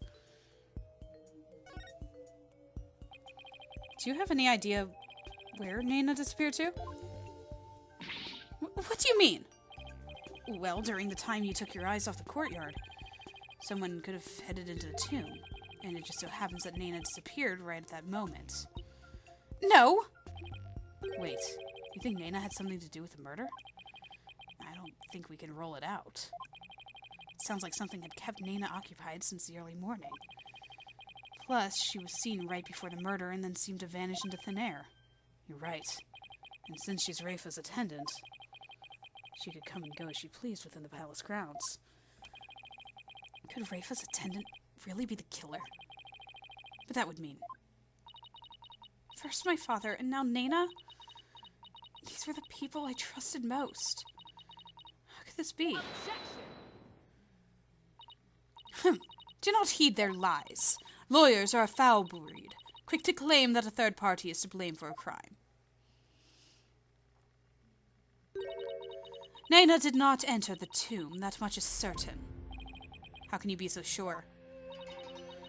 Do you have any idea where Nena disappeared to? What do you mean? Well, during the time you took your eyes off the courtyard, someone could have headed into the tomb, and it just so happens that Nena disappeared right at that moment. No! Wait, you think Nena had something to do with the murder? I don't think we can roll it out. It sounds like something had kept Nena occupied since the early morning. Plus, she was seen right before the murder and then seemed to vanish into thin air. You're right. And since she's Rafa's attendant, she could come and go as she pleased within the palace grounds. Could Rafa's attendant really be the killer? But that would mean... first my father, and now Nena? These were the people I trusted most. How could this be? Do not heed their lies. Lawyers are a foul breed, quick to claim that a third party is to blame for a crime. Nena did not enter the tomb, that much is certain. How can you be so sure?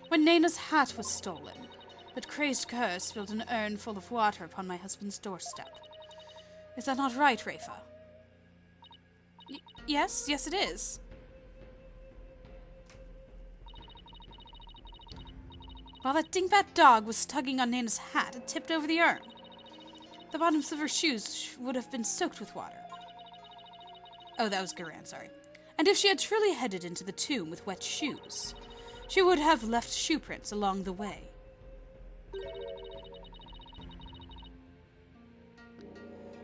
When Nena's hat was stolen, that crazed cur spilled an urn full of water upon my husband's doorstep. Is that not right, Rafa? Yes, it is. While that dingbat dog was tugging on Nena's hat, it tipped over the urn. The bottoms of her shoes would have been soaked with water. Oh, that was Garan, sorry. And if she had truly headed into the tomb with wet shoes, she would have left shoe prints along the way.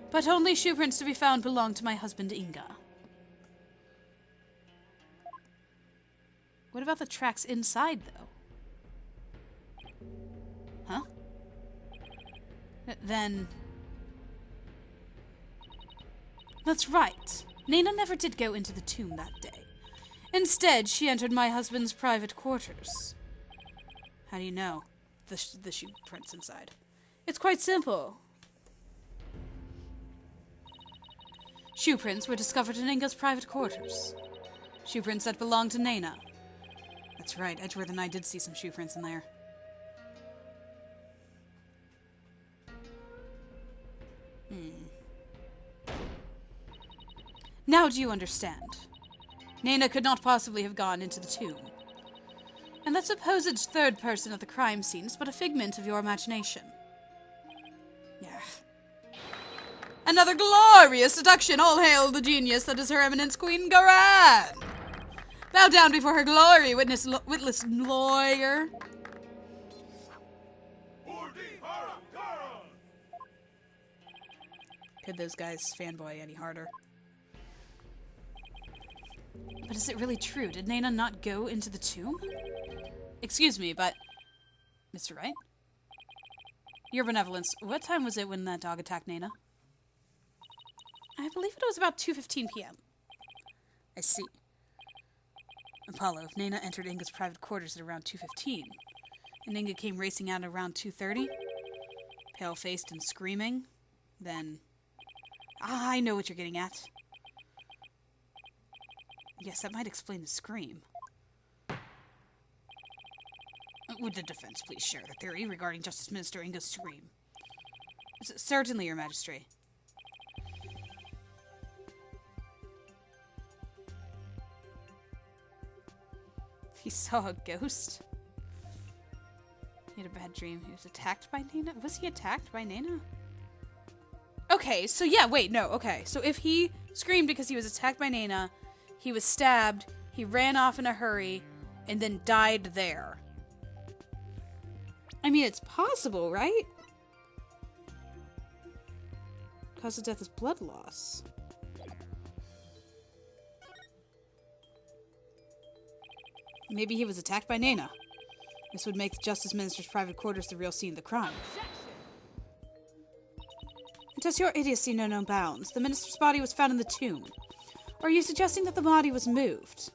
But only shoe prints to be found belong to my husband, Inga. What about the tracks inside, though? Huh? Then... that's right. Nena never did go into the tomb that day. Instead, she entered my husband's private quarters. How do you know? The shoe prints inside. It's quite simple. Shoe prints were discovered in Inga's private quarters. Shoe prints that belonged to Nena. That's right, Edgeworth and I did see some shoe prints in there. Now do you understand? Nena could not possibly have gone into the tomb. And that supposed third person at the crime scene is but a figment of your imagination. Yeah. Another glorious deduction! All hail the genius that is Her Eminence Queen Garan! Bow down before her glory, witless lawyer. Could those guys fanboy any harder? But is it really true? Did Nena not go into the tomb? Excuse me, but... Mr. Wright? Your benevolence, what time was it when that dog attacked Nana? I believe it was about 2:15 p.m. I see. Apollo, if Nana entered Inga's private quarters at around 2:15, and Inga came racing out at around 2:30, pale-faced and screaming, then... I know what you're getting at. Yes, that might explain the scream. Would the defense please share the theory regarding Justice Minister Inga's scream? Certainly, Your Majesty. He saw a ghost? He had a bad dream. He was attacked by Nana? Was he attacked by Nana? Okay, so yeah, wait, no, okay. So if he screamed because he was attacked by Nana, he was stabbed, he ran off in a hurry, and then died there. I mean, it's possible, right? Cause of death is blood loss. Maybe he was attacked by Nana. This would make the Justice Minister's private quarters the real scene of the crime. Does your idiocy know no bounds? The minister's body was found in the tomb. Or are you suggesting that the body was moved?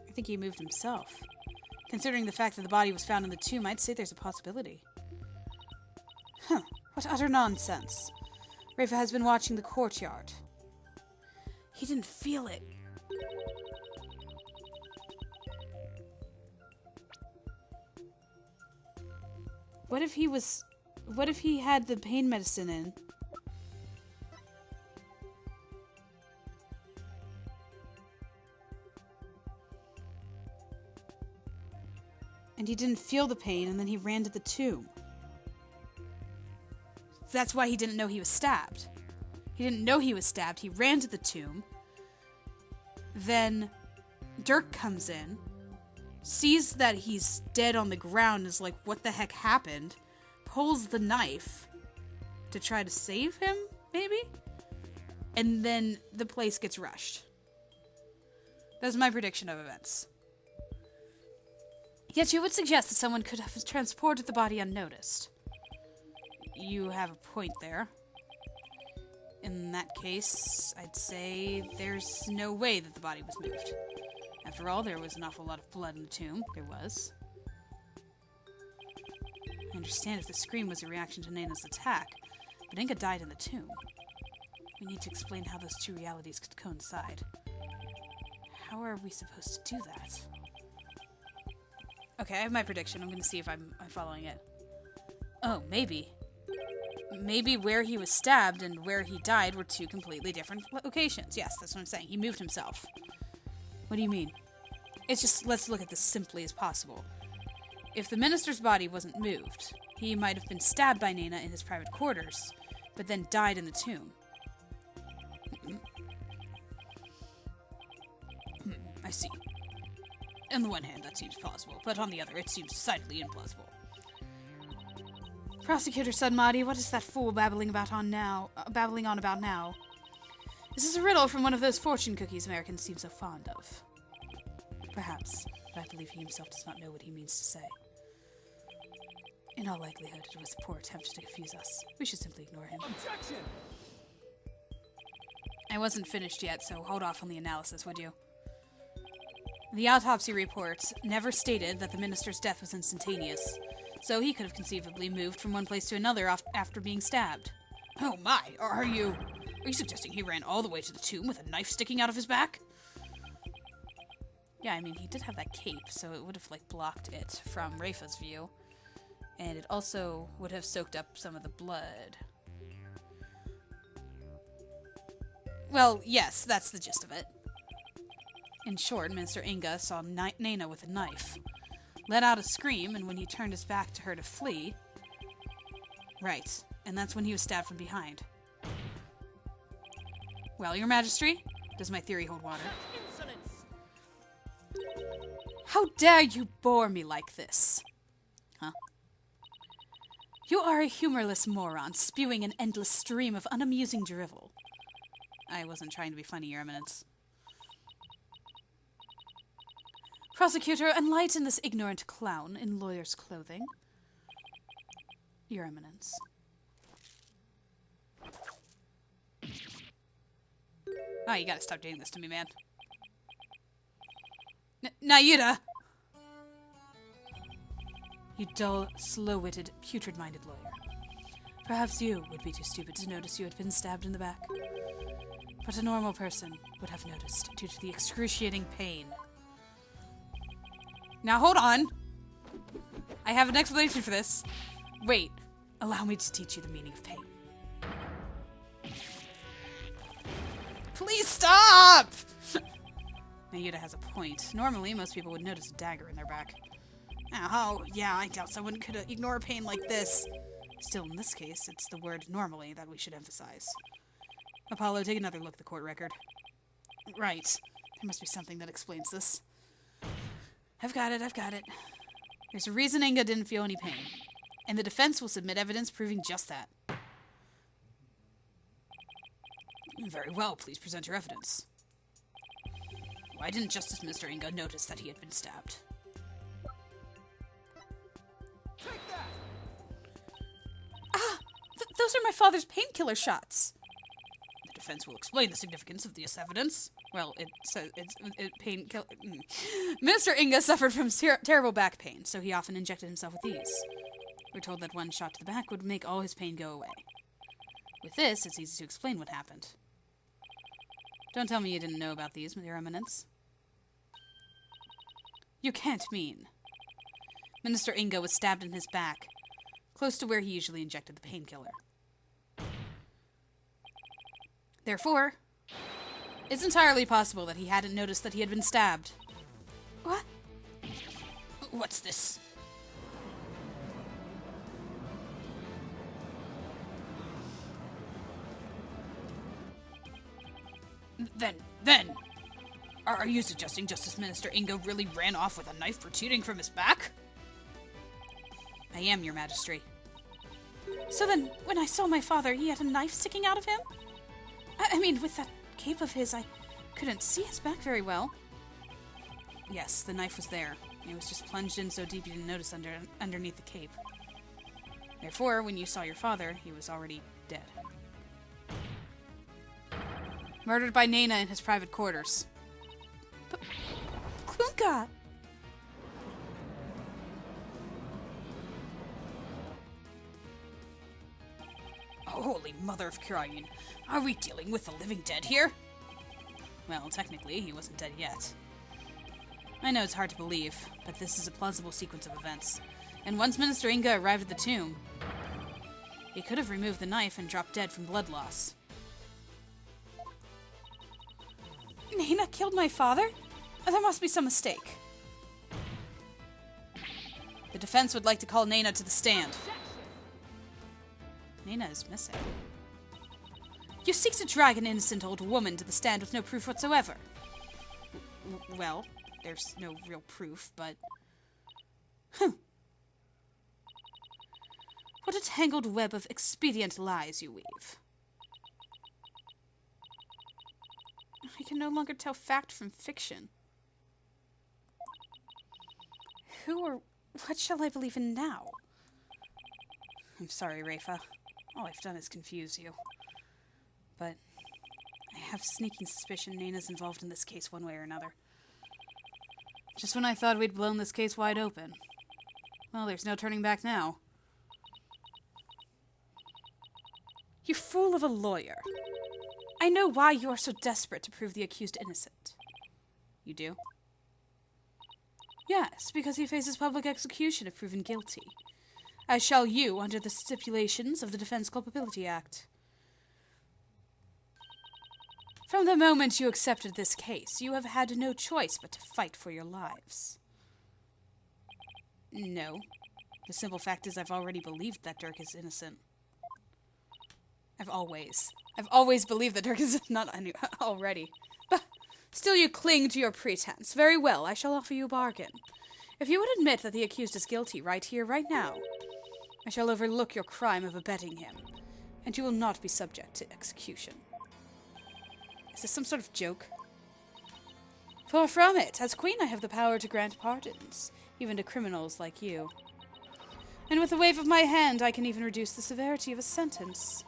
I think he moved himself. Considering the fact that the body was found in the tomb, I'd say there's a possibility. Huh, what utter nonsense. Rafa has been watching the courtyard. He didn't feel it. What if he had the pain medicine in? And he didn't feel the pain, and then he ran to the tomb. That's why he didn't know he was stabbed. He didn't know he was stabbed. He ran to the tomb. Then Dirk comes in, sees that he's dead on the ground, is like, what the heck happened? Pulls the knife to try to save him, maybe? And then the place gets rushed. That's my prediction of events. Yet you would suggest that someone could have transported the body unnoticed. You have a point there. In that case, I'd say there's no way that the body was moved. After all, there was an awful lot of blood in the tomb. There was. I understand if the scream was a reaction to Nana's attack, but Inga died in the tomb. We need to explain how those two realities could coincide. How are we supposed to do that? Okay, I have my prediction. I'm going to see if I'm following it. Oh, maybe. Maybe where he was stabbed and where he died were two completely different locations. Yes, that's what I'm saying. He moved himself. What do you mean? It's just, let's look at this simply as possible. If the minister's body wasn't moved, he might have been stabbed by Nana in his private quarters, but then died in the tomb. I see. On the one hand, that seems plausible, but on the other, it seems decidedly implausible. Prosecutor Sudmati, what is that fool babbling on about now? This is a riddle from one of those fortune cookies Americans seem so fond of. Perhaps, but I believe he himself does not know what he means to say. In all likelihood, it was a poor attempt to confuse us. We should simply ignore him. Objection! I wasn't finished yet, so hold off on the analysis, would you? The autopsy report never stated that the minister's death was instantaneous, so he could have conceivably moved from one place to another after being stabbed. Oh my, are you suggesting he ran all the way to the tomb with a knife sticking out of his back? Yeah, I mean, he did have that cape, so it would have, like, blocked it from Rafa's view. And it also would have soaked up some of the blood. Well, yes, that's the gist of it. In short, Minister Inga saw Nana with a knife, let out a scream, and when he turned his back to her to flee... Right, and that's when he was stabbed from behind. Well, Your Majesty, does my theory hold water? Insolence! How dare you bore me like this? Huh? You are a humorless moron, spewing an endless stream of unamusing drivel. I wasn't trying to be funny, Your Eminence. Prosecutor, enlighten this ignorant clown in lawyer's clothing. Your Eminence. Oh, you gotta stop doing this to me, man. Naida! You dull, slow-witted, putrid-minded lawyer. Perhaps you would be too stupid to notice you had been stabbed in the back. But a normal person would have noticed due to the excruciating pain. Now hold on! I have an explanation for this. Wait, allow me to teach you the meaning of pain. Please stop! Naida has a point. Normally, most people would notice a dagger in their back. Oh, yeah, I doubt someone could ignore pain like this. Still, in this case, it's the word normally that we should emphasize. Apollo, take another look at the court record. Right. There must be something that explains this. I've got it. There's a reason Inga didn't feel any pain. And the defense will submit evidence proving just that. Very well, please present your evidence. Why didn't Justice Minister Inga notice that he had been stabbed? Take that! Those are my father's painkiller shots. The defense will explain the significance of this evidence. Well, it says painkiller. Minister Inga suffered from terrible back pain, so he often injected himself with these. We're told that one shot to the back would make all his pain go away. With this, it's easy to explain what happened. Don't tell me you didn't know about these, Your Eminence. You can't mean. Minister Inga was stabbed in his back, close to where he usually injected the painkiller. Therefore, it's entirely possible that he hadn't noticed that he had been stabbed. What? What's this? Then, are you suggesting Justice Minister Inga really ran off with a knife protruding from his back? I am, Your Majesty. So then, when I saw my father, he had a knife sticking out of him? I mean, with that cape of his, I couldn't see his back very well. Yes, the knife was there. It was just plunged in so deep you didn't notice underneath the cape. Therefore, when you saw your father, he was already dead. Murdered by Nena in his private quarters. But Klunka! Oh, holy mother of Kirayin. Are we dealing with the living dead here? Well, technically, he wasn't dead yet. I know it's hard to believe, but this is a plausible sequence of events. And once Minister Inga arrived at the tomb, he could have removed the knife and dropped dead from blood loss. Nena killed my father? There must be some mistake. The defense would like to call Nena to the stand. Nena is missing. You seek to drag an innocent old woman to the stand with no proof whatsoever. Well, there's no real proof, but... What a tangled web of expedient lies you weave. I can no longer tell fact from fiction. Who or what shall I believe in now? I'm sorry, Rafa. All I've done is confuse you. But I have a sneaking suspicion Nena's involved in this case one way or another. Just when I thought we'd blown this case wide open. Well, there's no turning back now. You fool of a lawyer. I know why you are so desperate to prove the accused innocent. You do? Yes, because he faces public execution if proven guilty. As shall you, under the stipulations of the Defense Culpability Act. From the moment you accepted this case, you have had no choice but to fight for your lives. No. The simple fact is I've already believed that Dirk is innocent. I've always believed that Dirk is not already. But still you cling to your pretense. Very well, I shall offer you a bargain. If you would admit that the accused is guilty right here, right now, I shall overlook your crime of abetting him, and you will not be subject to execution. Is this some sort of joke? Far from it. As queen, I have the power to grant pardons, even to criminals like you. And with a wave of my hand, I can even reduce the severity of a sentence.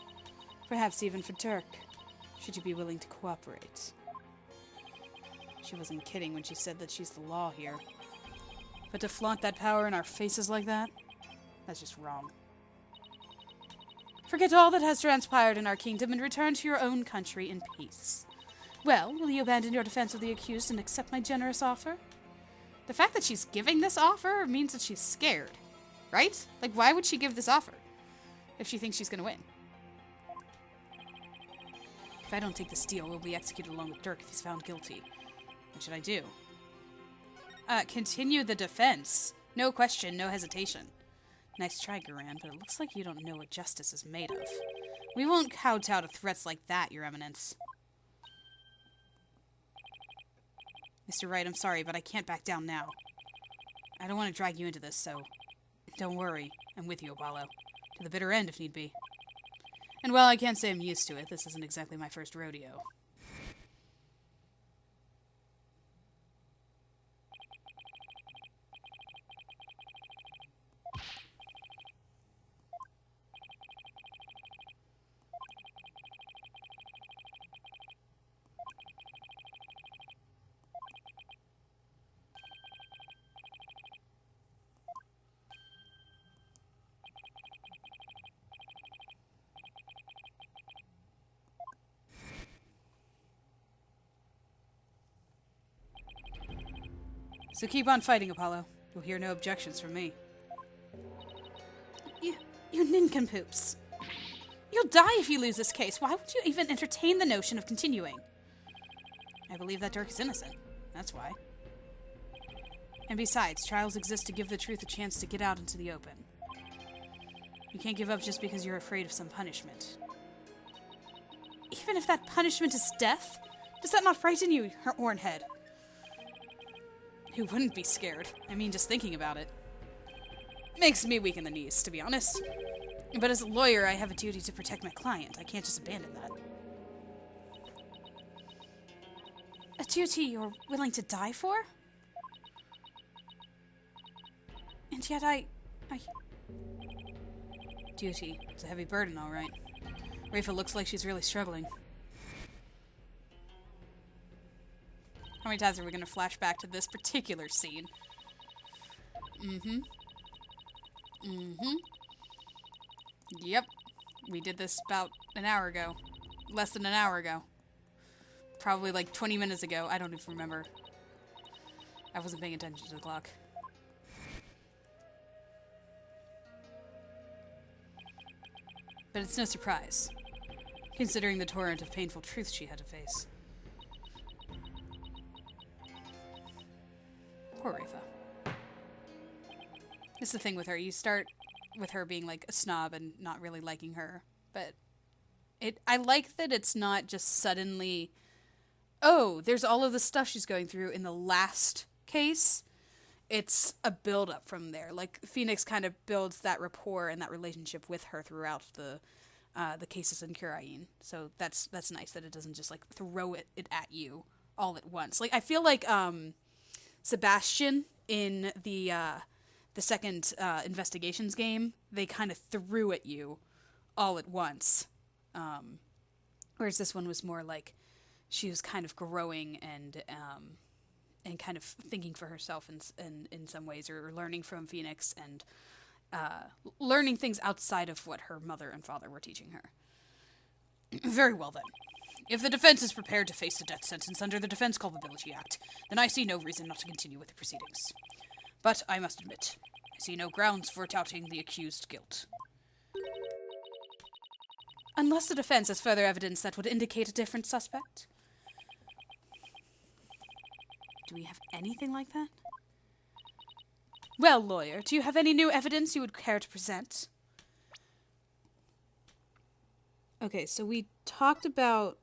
Perhaps even for Dirk, should you be willing to cooperate. She wasn't kidding when she said that she's the law here. But to flaunt that power in our faces like that, that's just wrong. Forget all that has transpired in our kingdom and return to your own country in peace. Well, will you abandon your defense of the accused and accept my generous offer? The fact that she's giving this offer means that she's scared, right? Like, why would she give this offer if she thinks she's going to win? If I don't take this deal, we'll be executed along with Dirk if he's found guilty. What should I do? Continue the defense. No question, no hesitation. Nice try, Garan, but it looks like you don't know what justice is made of. We won't kowtow to threats like that, Your Eminence. Mr. Wright, I'm sorry, but I can't back down now. I don't want to drag you into this, so don't worry. I'm with you, Apollo. To the bitter end, if need be. And while I can't say I'm used to it, this isn't exactly my first rodeo. So keep on fighting, Apollo. You'll hear no objections from me. You nincompoops. You'll die if you lose this case. Why would you even entertain the notion of continuing? I believe that Dirk is innocent. That's why. And besides, trials exist to give the truth a chance to get out into the open. You can't give up just because you're afraid of some punishment. Even if that punishment is death? Does that not frighten you, her Hornhead? Who wouldn't be scared? I mean, just thinking about it. Makes me weak in the knees, to be honest. But as a lawyer, I have a duty to protect my client. I can't just abandon that. A duty you're willing to die for? And yet Duty. It's a heavy burden, all right. Rafa looks like she's really struggling. How many times are we going to flash back to this particular scene? Yep. We did this about an hour ago. Less than an hour ago. Probably like 20 minutes ago. I don't even remember. I wasn't paying attention to the clock. But it's no surprise, considering the torrent of painful truth she had to face. Poor Rafa. It's the thing with her. You start with her being like a snob and not really liking her. But I like that it's not just suddenly, oh, there's all of the stuff she's going through in the last case. It's a build-up from there. Like, Phoenix kind of builds that rapport and that relationship with her throughout the cases in Curaine. So that's nice that it doesn't just, like, throw it at you all at once. Like, I feel like Sebastian in the second Investigations game, they kind of threw at you all at once. Whereas this one was more like she was kind of growing and kind of thinking for herself in some ways, or learning from Phoenix and learning things outside of what her mother and father were teaching her. Very well, then. If the defense is prepared to face the death sentence under the Defense Culpability Act, then I see no reason not to continue with the proceedings. But I must admit, I see no grounds for doubting the accused guilt. Unless the defense has further evidence that would indicate a different suspect. Do we have anything like that? Well, lawyer, do you have any new evidence you would care to present? Okay, so we talked about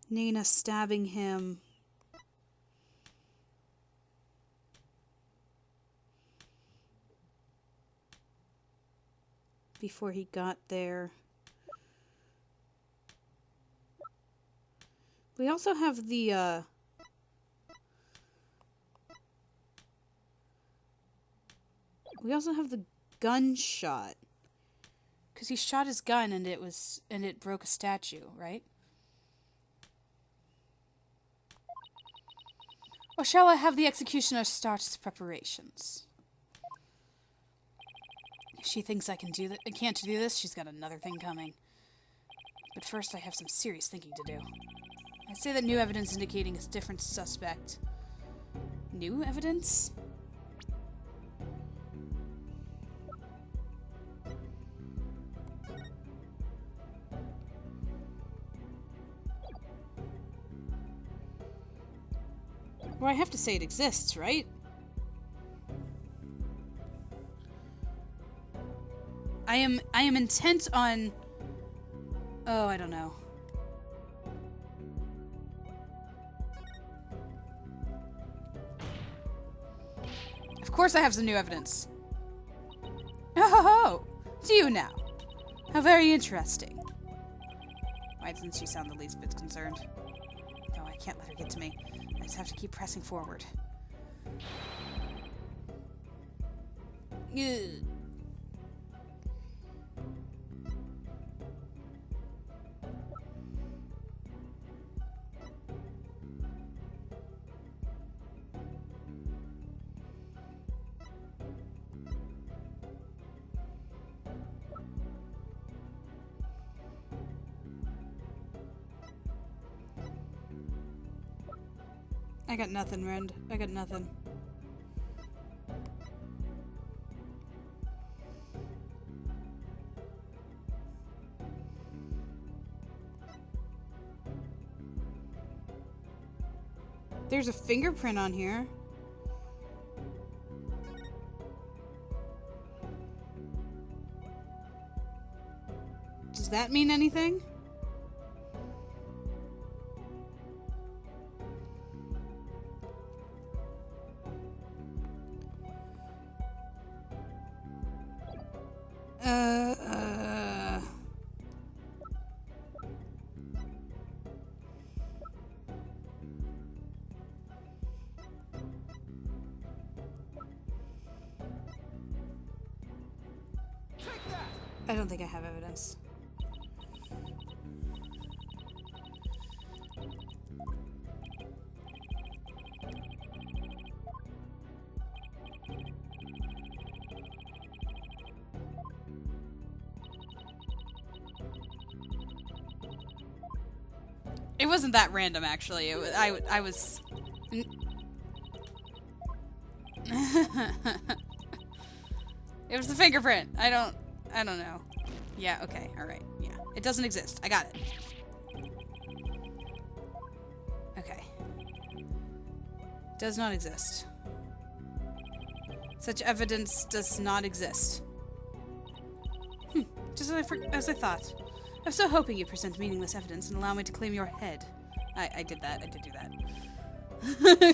Nina stabbing him. before he got there. We also have the, we also have the gunshot. Because he shot his gun and it broke a statue, right? Or shall I have the executioner start his preparations? If she thinks I can't do this, she's got another thing coming. But first I have some serious thinking to do. I say that new evidence indicating a different suspect. New evidence? Well, I have to say it exists, right? I am intent on... Oh, I don't know. Of course I have some new evidence. Oh, do you now? How very interesting. Why doesn't she sound the least bit concerned? No, I can't let her get to me. I just have to keep pressing forward. Ugh. I got nothing, Rend. I got nothing. There's a fingerprint on here. Does that mean anything? I don't think I have evidence. It wasn't that random, actually. I was... It was the fingerprint. I don't know. Yeah, okay, alright. Yeah. It doesn't exist. I got it. Okay. Does not exist. Such evidence does not exist. Just as I thought. I was so hoping you'd present meaningless evidence and allow me to claim your head. I did that. I did do that.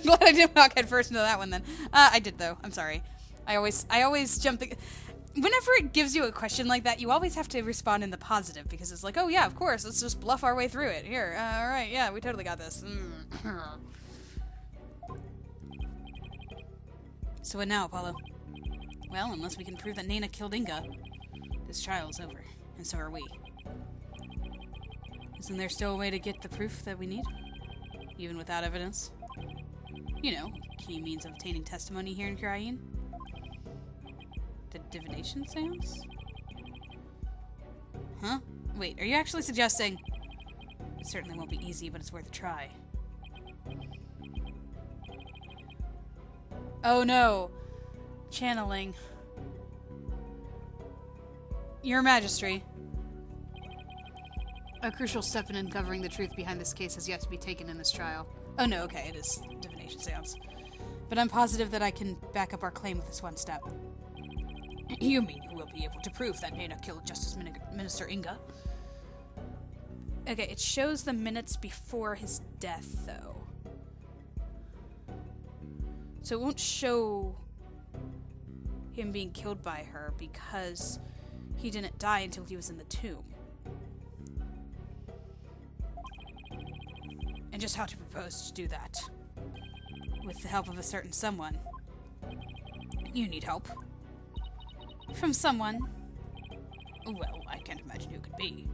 Glad I didn't walk head first into that one then. I did though. I'm sorry. I always jump the... Whenever it gives you a question like that, you always have to respond in the positive, because it's like, oh yeah, of course, let's just bluff our way through it. Here, alright, yeah, we totally got this. So what now, Apollo? Well, unless we can prove that Nana killed Inga, this trial is over, and so are we. Isn't there still a way to get the proof that we need? Even without evidence? You know, key means of obtaining testimony here in Khura'in. The divination seance? Huh? Wait, are you actually suggesting... It certainly won't be easy, but it's worth a try. Oh no! Channeling. Your Majesty. A crucial step in uncovering the truth behind this case has yet to be taken in this trial. Oh no, okay, it is divination seance. But I'm positive that I can back up our claim with this one step. You mean you will be able to prove that Nana killed Justice Minister Inga? Okay, it shows the minutes before his death, though. So it won't show him being killed by her, because he didn't die until he was in the tomb. And just how to propose to do that. With the help of a certain someone. You need help. From someone. Well, I can't imagine who it could be.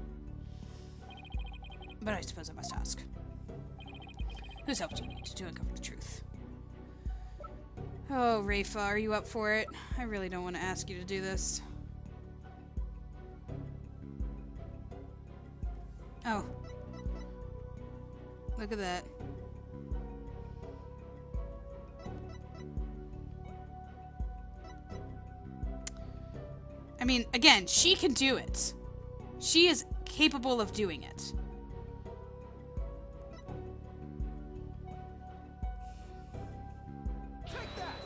But I suppose I must ask. Whose help do you need to uncover the truth? Oh, Rafa, are you up for it? I really don't want to ask you to do this. Oh. Look at that. I mean, again, she can do it. She is capable of doing it. Take that!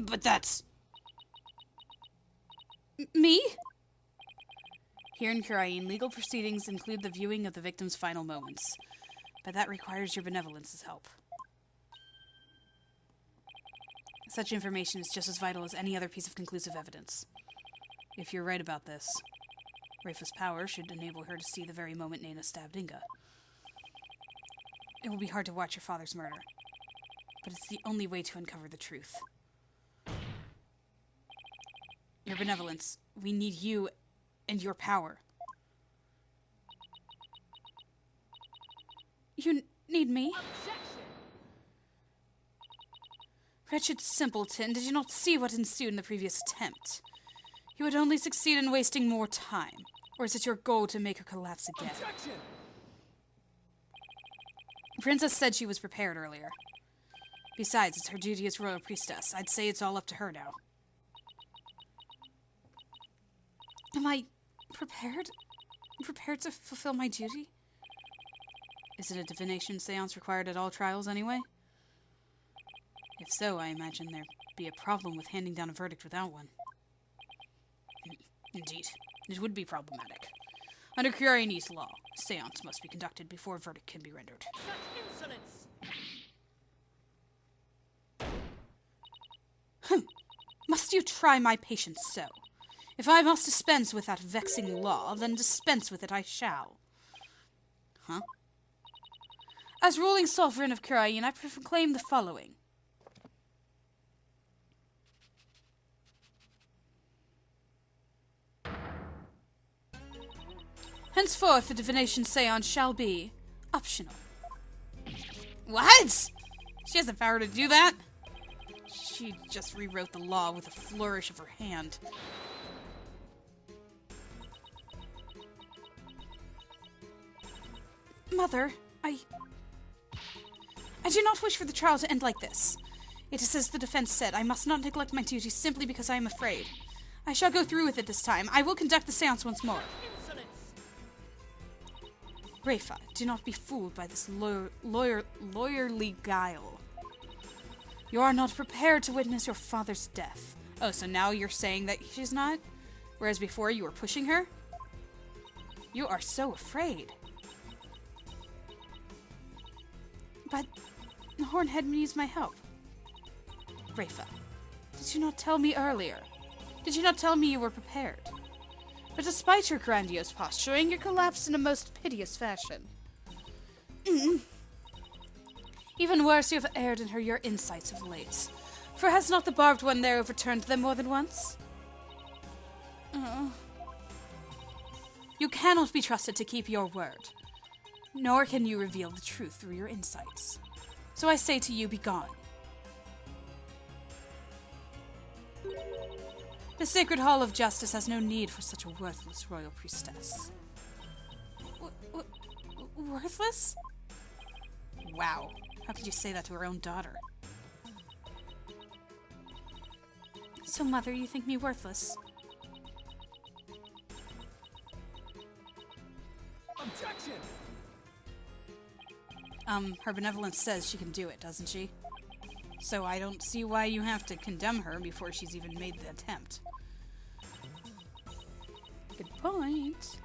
But that's... Me? Here in Khura'in, legal proceedings include the viewing of the victim's final moments. But that requires your benevolence's help. Such information is just as vital as any other piece of conclusive evidence. If you're right about this, Rafa's power should enable her to see the very moment Nana stabbed Inga. It will be hard to watch your father's murder, but it's the only way to uncover the truth. Your benevolence, we need you and your power. You need me? Objection! Wretched simpleton, did you not see what ensued in the previous attempt? You would only succeed in wasting more time. Or is it your goal to make her collapse again? Objection! Princess said she was prepared earlier. Besides, it's her duty as royal priestess. I'd say it's all up to her now. Am I prepared? Prepared to fulfill my duty? Is it a divination seance required at all trials anyway? If so, I imagine there'd be a problem with handing down a verdict without one. Indeed, it would be problematic. Under Khura'inese law, a seance must be conducted before a verdict can be rendered. Such insolence! Must you try my patience so? If I must dispense with that vexing law, then dispense with it I shall. Huh? As ruling sovereign of Khura'in, I proclaim the following. Henceforth, the divination seance shall be optional. What? She has the power to do that? She just rewrote the law with a flourish of her hand. Mother, I do not wish for the trial to end like this. It is as the defense said, I must not neglect my duty simply because I am afraid. I shall go through with it this time. I will conduct the seance once more. Insolence! Rafa, do not be fooled by this lawyerly guile. You are not prepared to witness your father's death. Oh, so now you're saying that she's not? Whereas before you were pushing her? You are so afraid. But the Hornhead needs my help. Rafa, did you not tell me earlier? Did you not tell me you were prepared? But despite your grandiose posturing, you collapsed in a most piteous fashion. Even worse, you have erred in your insights of late. For has not the barbed one there overturned them more than once? You cannot be trusted to keep your word. Nor can you reveal the truth through your insights. So I say to you, be gone. The Sacred Hall of Justice has no need for such a worthless royal priestess. Worthless? Wow. How could you say that to her own daughter? So, Mother, you think me worthless? Objection! Her benevolence says she can do it, doesn't she? So I don't see why you have to condemn her before she's even made the attempt. Good point.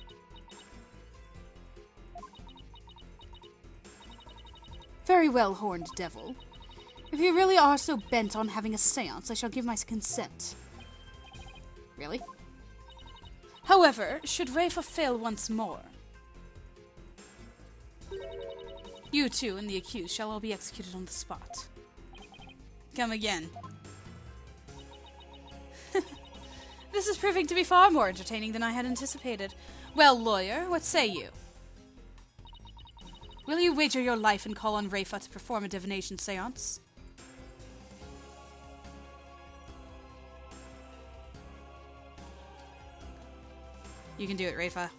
Very well, horned devil. If you really are so bent on having a seance, I shall give my consent. Really? However, should Rafa fail once more, you two and the accused shall all be executed on the spot. Come again. This is proving to be far more entertaining than I had anticipated. Well, lawyer, what say you? Will you wager your life and call on Rafa to perform a divination seance? You can do it, Rafa.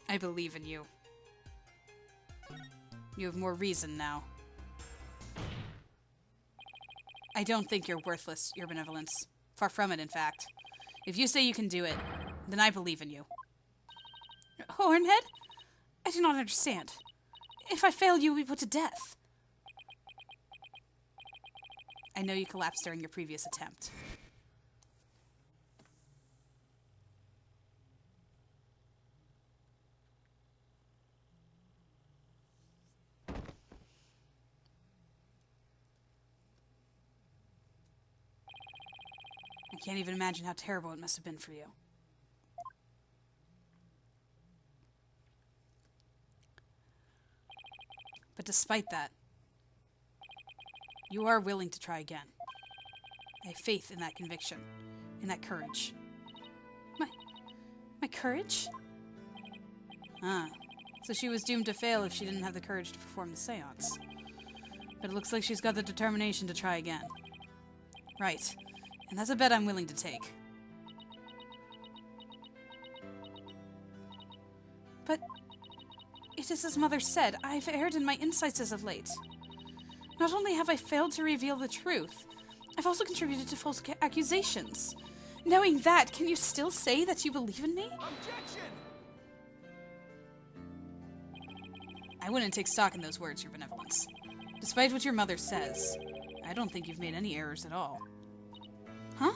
I believe in you. You have more reason now. I don't think you're worthless, your benevolence. Far from it, in fact. If you say you can do it, then I believe in you. Hornhead? I do not understand. If I fail, you will be put to death. I know you collapsed during your previous attempt. I can't even imagine how terrible it must have been for you. But despite that, you are willing to try again. I have faith in that conviction, in that courage. My courage? Ah, so she was doomed to fail if she didn't have the courage to perform the seance. But it looks like she's got the determination to try again. Right. And that's a bet I'm willing to take. But it is as Mother said, I've erred in my insights as of late. Not only have I failed to reveal the truth, I've also contributed to false accusations. Knowing that, can you still say that you believe in me? Objection! I wouldn't take stock in those words, your benevolence. Despite what your mother says, I don't think you've made any errors at all. Huh?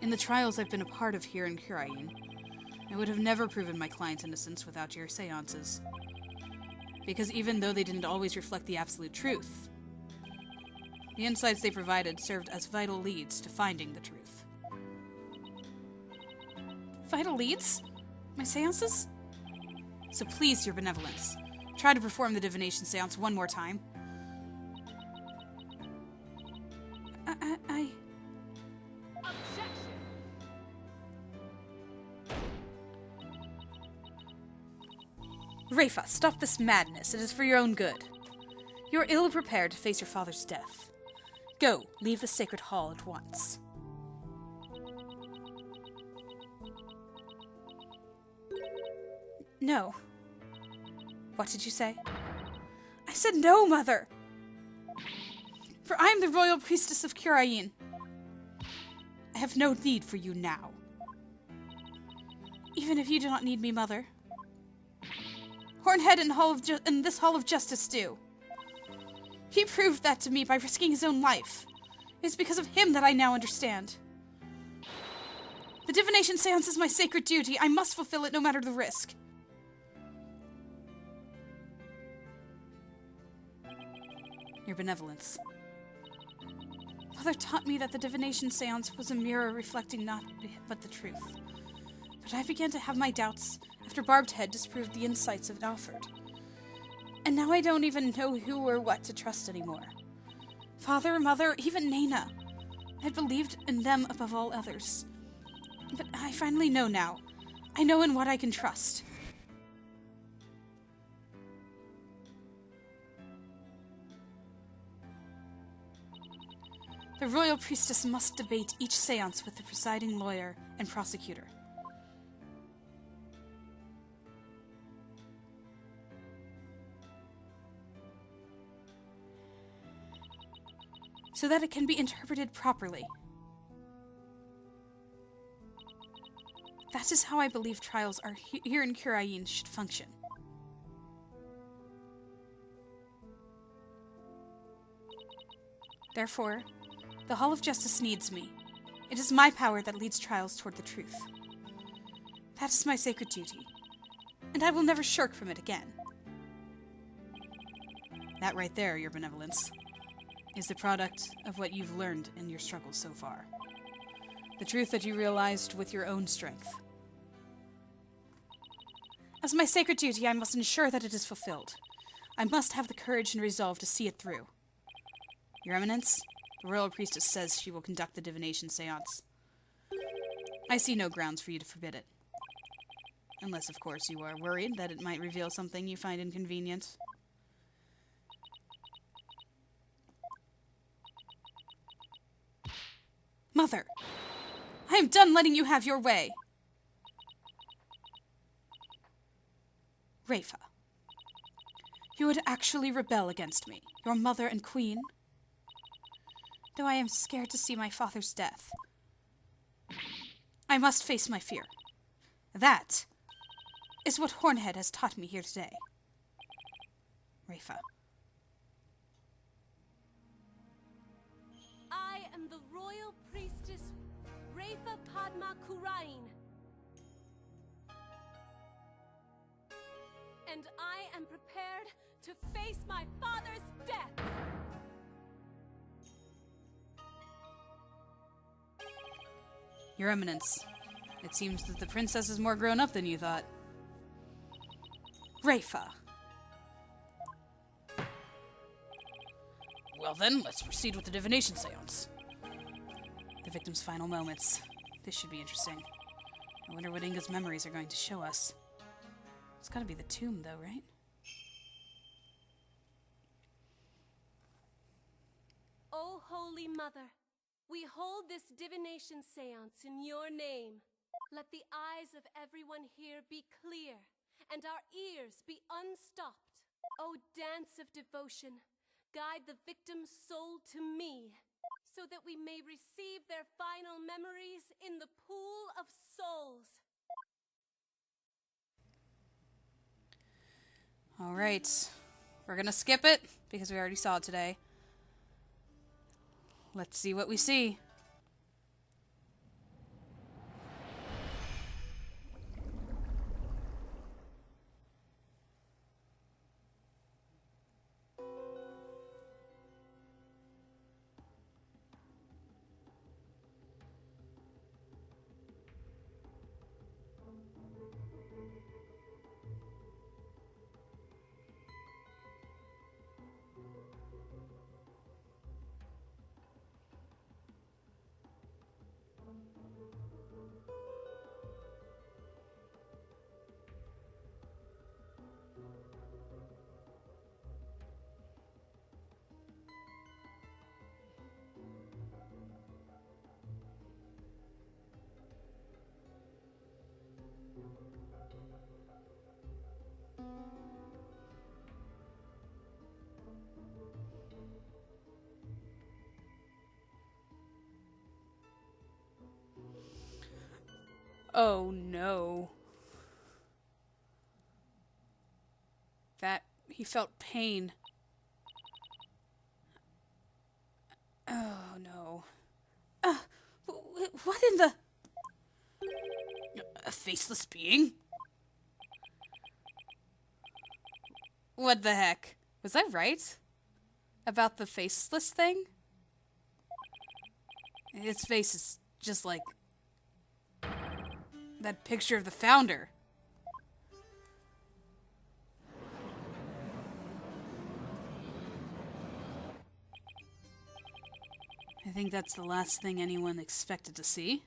In the trials I've been a part of here in Curain, I would have never proven my client's innocence without your seances. Because even though they didn't always reflect the absolute truth, the insights they provided served as vital leads to finding the truth. Vital leads? My seances? So please, your benevolence, try to perform the divination seance one more time. Objection! Rafa, stop this madness. It is for your own good. You are ill prepared to face your father's death. Go, leave the sacred hall at once. No. What did you say? I said no, Mother! For I am the royal priestess of Curain. I have no need for you now. Even if you do not need me, Mother. Hornhead and this Hall of Justice do. He proved that to me by risking his own life. It is because of him that I now understand. The divination seance is my sacred duty. I must fulfill it no matter the risk. Your benevolence. Mother taught me that the divination seance was a mirror reflecting not but the truth. But I began to have my doubts after Barbed Head disproved the insights of Alfred. And now I don't even know who or what to trust anymore. Father, Mother, even Nana. I had believed in them above all others. But I finally know now. I know in what I can trust. The royal priestess must debate each seance with the presiding lawyer and prosecutor. So that it can be interpreted properly. That is how I believe trials are here in Curain should function. Therefore, the Hall of Justice needs me. It is my power that leads trials toward the truth. That is my sacred duty, and I will never shirk from it again. That right there, your benevolence, is the product of what you've learned in your struggles so far. The truth that you realized with your own strength. As my sacred duty, I must ensure that it is fulfilled. I must have the courage and resolve to see it through. Your Eminence, the royal priestess says she will conduct the divination seance. I see no grounds for you to forbid it. Unless, of course, you are worried that it might reveal something you find inconvenient. Mother, I am done letting you have your way. Rafa, you would actually rebel against me, your mother and queen? Though I am scared to see my father's death, I must face my fear. That is what Hornhead has taught me here today. Rafa. I am the royal priestess, Rafa Padma Kurain. And I am prepared to face my father's death. Your Eminence, it seems that the princess is more grown up than you thought. Rafa. Well then, let's proceed with the divination seance. The victim's final moments. This should be interesting. I wonder what Inga's memories are going to show us. It's gotta be the tomb, though, right? O Holy Mother, we hold this divination seance in your name. Let the eyes of everyone here be clear, and our ears be unstopped. O dance of devotion, guide the victim's soul to me, so that we may receive their final memories in the pool of souls. All right. We're gonna skip it, because we already saw it today. Let's see what we see. Oh no. That he felt pain. Oh no. What in the... A faceless being? What the heck? Was I right? About the faceless thing? Its face is just like that picture of the founder. I think that's the last thing anyone expected to see.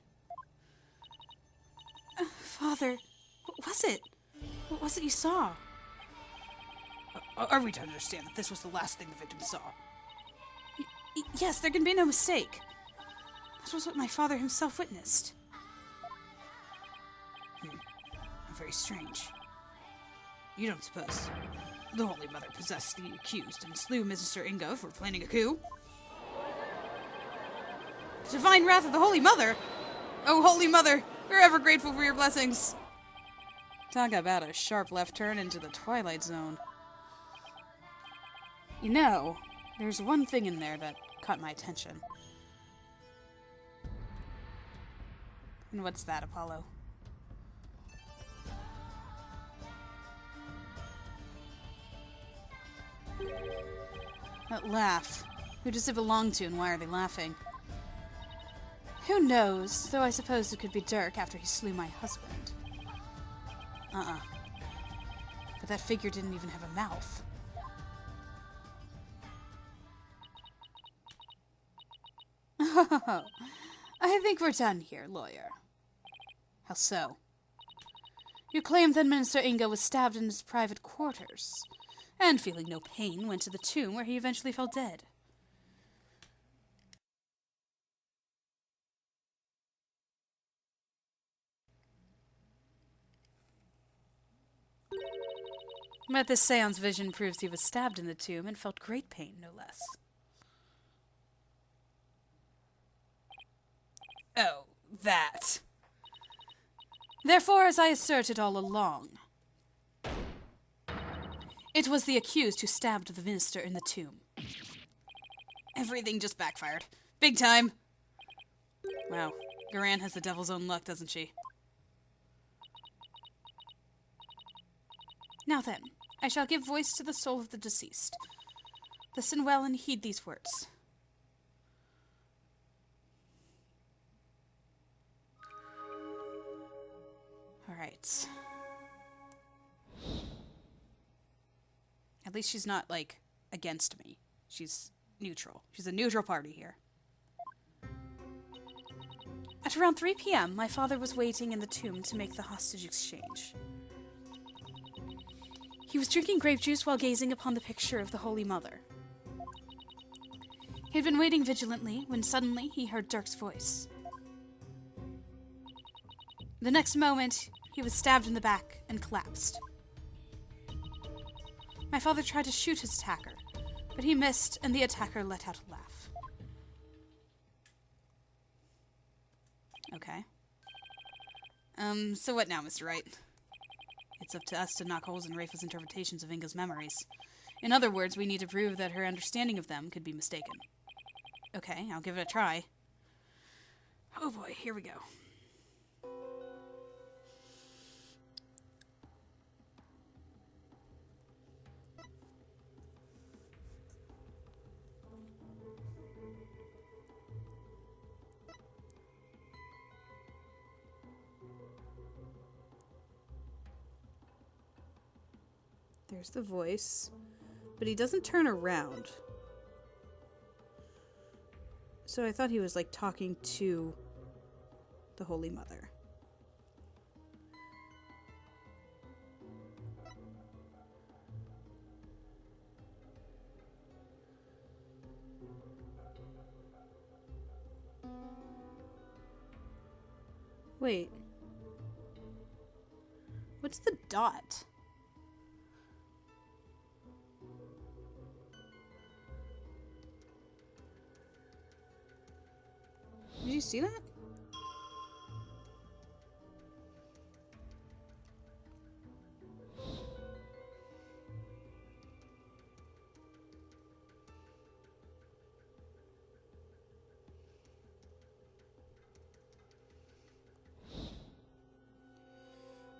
Father, what was it? What was it you saw? Are we to understand that this was the last thing the victim saw? Yes, there can be no mistake. That was what my father himself witnessed. Very strange. You don't suppose the Holy Mother possessed the accused and slew Mr. Inga for planning a coup? The divine wrath of the Holy Mother? Oh, Holy Mother, we're ever grateful for your blessings. Talk about a sharp left turn into the Twilight Zone. You know, there's one thing in there that caught my attention. And what's that, Apollo? That laugh. Who does it belong to and why are they laughing? Who knows, though I suppose it could be Dirk after he slew my husband. that figure didn't even have a mouth. I think we're done here, lawyer. How so? You claim that Minister Inga was stabbed in his private quarters, and feeling no pain, went to the tomb where he eventually fell dead. But this seance vision proves he was stabbed in the tomb and felt great pain, no less. Oh, that. Therefore, as I asserted all along, it was the accused who stabbed the minister in the tomb. Everything just backfired. Big time. Wow, Garan has the devil's own luck, doesn't she? Now then, I shall give voice to the soul of the deceased. Listen well and heed these words. Alright. At least she's not, like, against me. She's neutral. She's a neutral party here. At around 3 p.m., my father was waiting in the tomb to make the hostage exchange. He was drinking grape juice while gazing upon the picture of the Holy Mother. He had been waiting vigilantly when suddenly he heard Dirk's voice. The next moment, he was stabbed in the back and collapsed. My father tried to shoot his attacker, but he missed and the attacker let out a laugh. Okay. So what now, Mr. Wright? It's up to us to knock holes in Rafa's interpretations of Inga's memories. In other words, we need to prove that her understanding of them could be mistaken. Okay, I'll give it a try. Oh boy, here we go. There's the voice, but he doesn't turn around. So I thought he was, like, talking to the Holy Mother. Wait. What's the dot? Did you see that?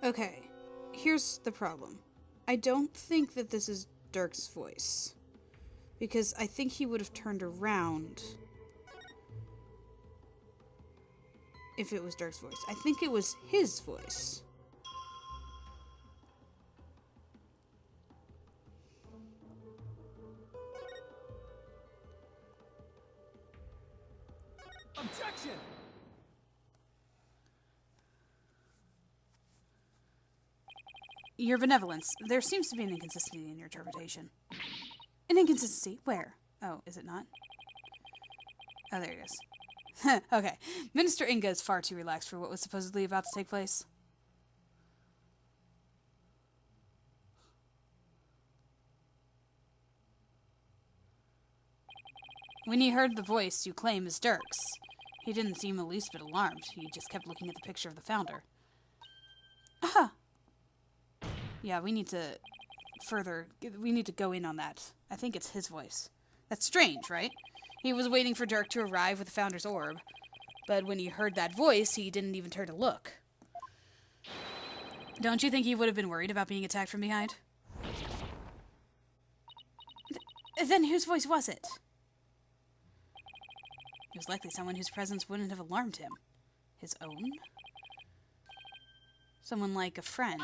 Okay, here's the problem. I don't think that this is Dirk's voice, because I think he would have turned around if it was Dirk's voice. I think it was his voice. Objection! Your benevolence. There seems to be an inconsistency in your interpretation. An inconsistency? Where? Oh, is it not? Oh, there it is. Okay. Minister Inga is far too relaxed for what was supposedly about to take place. When he heard the voice you claim is Dirk's, he didn't seem the least bit alarmed. He just kept looking at the picture of the founder. Aha! Yeah, we need to go in on that. I think it's his voice. That's strange, right? He was waiting for Dirk to arrive with the founder's orb, but when he heard that voice, he didn't even turn to look. Don't you think he would have been worried about being attacked from behind? Then whose voice was it? It was likely someone whose presence wouldn't have alarmed him. His own? Someone like a friend.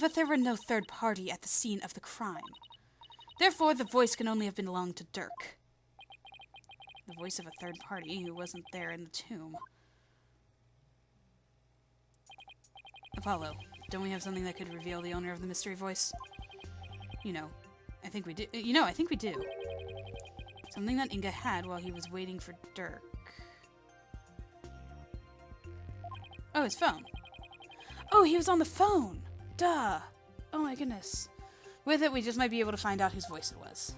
But there were no third party at the scene of the crime. Therefore, the voice can only have belonged to Dirk. The voice of a third party who wasn't there in the tomb. Apollo, don't we have something that could reveal the owner of the mystery voice? You know, I think we do. I think we do. Something that Inga had while he was waiting for Dirk. Oh, his phone. Oh, he was on the phone! Duh! Oh my goodness. With it, we just might be able to find out whose voice it was.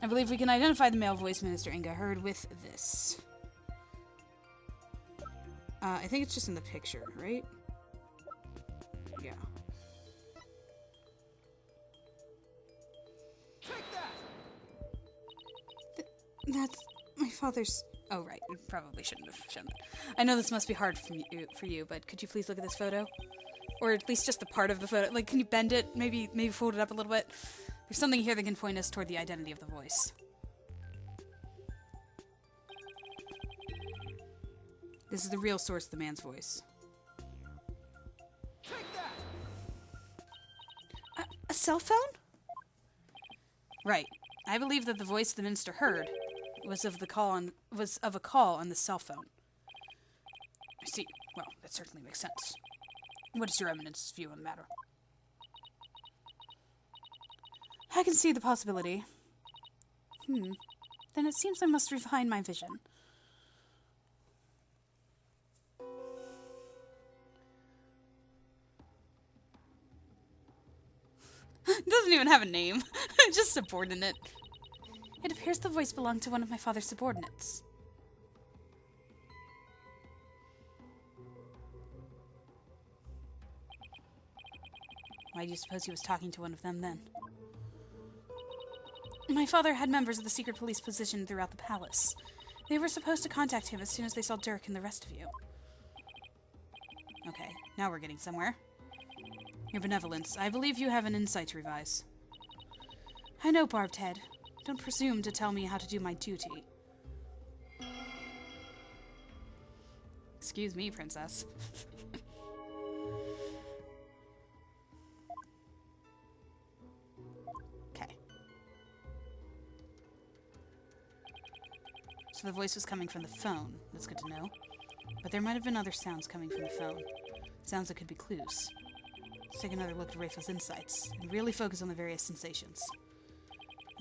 I believe we can identify the male voice Minister Inga heard with this. I think it's just in the picture, right? Yeah. Take that! That's my father's... Oh, right. We probably shouldn't have shown that. I know this must be hard for you, but could you please look at this photo? Or at least just the part of the photo. Like, can you bend it? Maybe fold it up a little bit? There's something here that can point us toward the identity of the voice. This is the real source of the man's voice. Take that! A cell phone? Right. I believe that the voice the minister heard was of a call on the cell phone. I see. Well, that certainly makes sense. What is your eminence's view on the matter? I can see the possibility. Then it seems I must refine my vision. It doesn't even have a name. Just subordinate. It appears the voice belonged to one of my father's subordinates. Why do you suppose he was talking to one of them then? My father had members of the secret police positioned throughout the palace. They were supposed to contact him as soon as they saw Dirk and the rest of you. Okay, now we're getting somewhere. Your benevolence, I believe you have an insight to revise. I know, Barbed Head. Don't presume to tell me how to do my duty. Excuse me, princess. Okay. So the voice was coming from the phone. That's good to know. But there might have been other sounds coming from the phone. Sounds that could be clues. Let's take another look at Rafa's insights and really focus on the various sensations.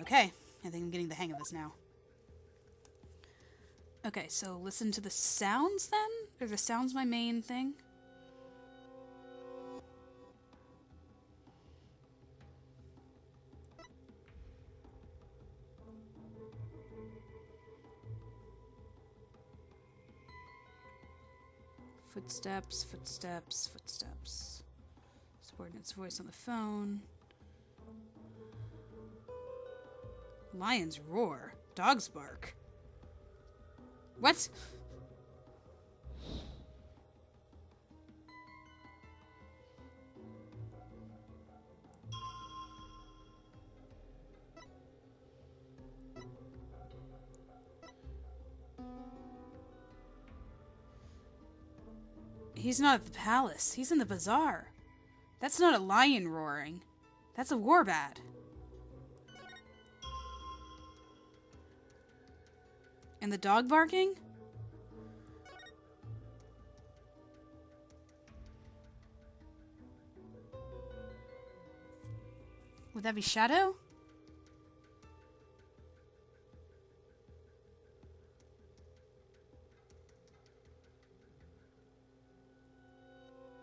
Okay, I think I'm getting the hang of this now. Okay, so listen to the sounds then? Are the sounds my main thing? Footsteps, footsteps, footsteps. Subordinate's voice on the phone. Lions roar. Dogs bark. What? He's not at the palace. He's in the bazaar. That's not a lion roaring. That's a warbat. And the dog barking? Would that be Shadow?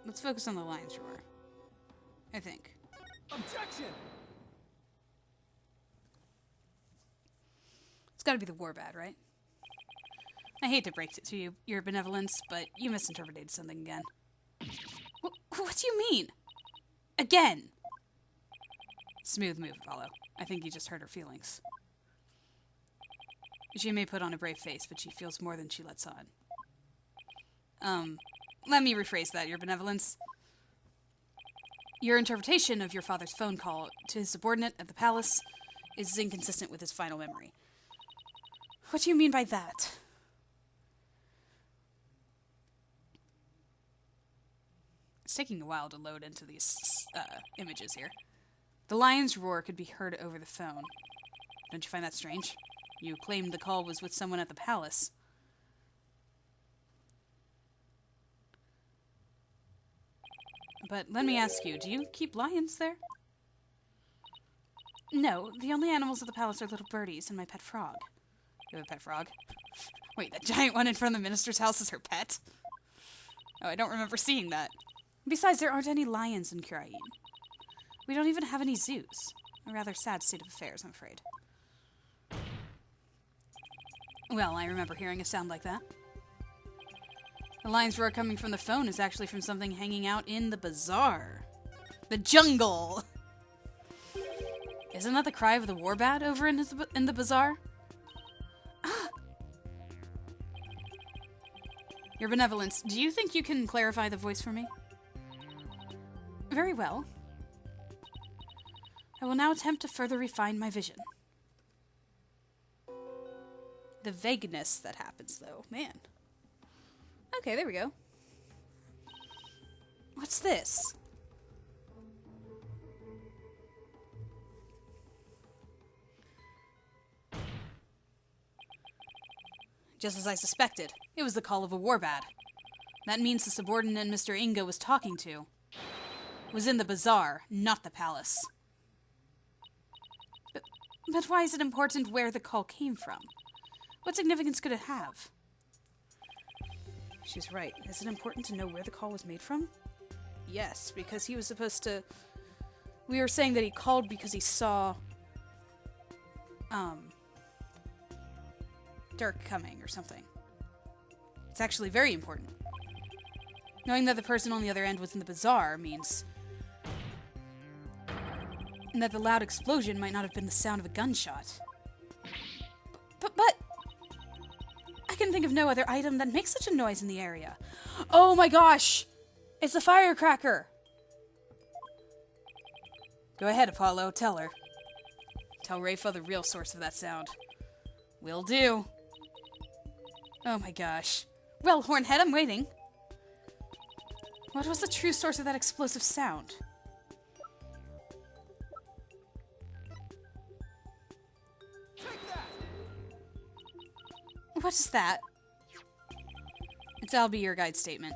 Let's focus on the lion's roar. I think. Objection! It's gotta be the warbat, right? I hate to break it to you, your benevolence, but you misinterpreted something again. What do you mean? Again? Smooth move, Apollo. I think you just hurt her feelings. She may put on a brave face, but she feels more than she lets on. Let me rephrase that, your benevolence. Your interpretation of your father's phone call to his subordinate at the palace is inconsistent with his final memory. What do you mean by that? taking a while to load into these images here. The lion's roar could be heard over the phone. Don't you find that strange? You claimed the call was with someone at the palace. But let me ask you, do you keep lions there? No, the only animals at the palace are little birdies and my pet frog. You have a pet frog? Wait, that giant one in front of the minister's house is her pet? Oh, I don't remember seeing that. Besides, there aren't any lions in Kurain. We don't even have any zoos. A rather sad state of affairs, I'm afraid. Well, I remember hearing a sound like that. The lion's roar coming from the phone is actually from something hanging out in the bazaar. The jungle! Isn't that the cry of the warbat over in the bazaar? Ah! Your benevolence, do you think you can clarify the voice for me? Very well. I will now attempt to further refine my vision. The vagueness that happens, though. Man. Okay, there we go. What's this? Just as I suspected. It was the call of a warbat. That means the subordinate Mr. Inga was talking to was in the bazaar, not the palace. But why is it important where the call came from? What significance could it have? She's right. Is it important to know where the call was made from? Yes, because he was supposed to... We were saying that he called because he saw... Dirk coming or something. It's actually very important. Knowing that the person on the other end was in the bazaar means... that the loud explosion might not have been the sound of a gunshot. But... I can think of no other item that makes such a noise in the area. Oh my gosh! It's a firecracker! Go ahead, Apollo. Tell her. Tell Rafa the real source of that sound. Will do. Oh my gosh. Well, Hornhead, I'm waiting. What was the true source of that explosive sound? What is that? It's Albie, your guide statement.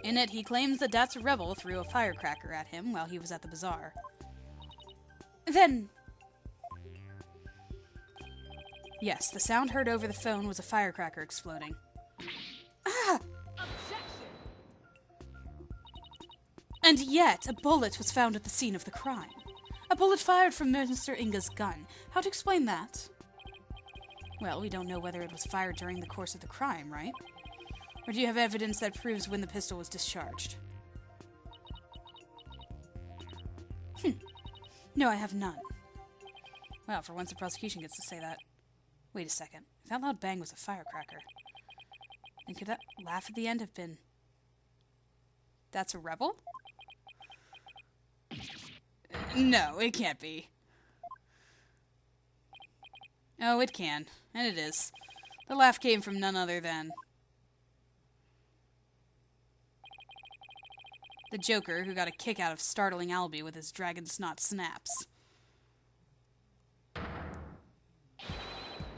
In it, he claims that Dat's a rebel threw a firecracker at him while he was at the bazaar. Then... Yes, the sound heard over the phone was a firecracker exploding. Ah! Objection! And yet, a bullet was found at the scene of the crime. A bullet fired from Mr. Inga's gun. How to explain that? Well, we don't know whether it was fired during the course of the crime, right? Or do you have evidence that proves when the pistol was discharged? No, I have none. Well, for once the prosecution gets to say that. Wait a second. If that loud bang was a firecracker, then could that laugh at the end have been... That's a rebel? No, it can't be. Oh, it can. And it is. The laugh came from none other than... the Joker, who got a kick out of startling Albie with his dragon snot snaps.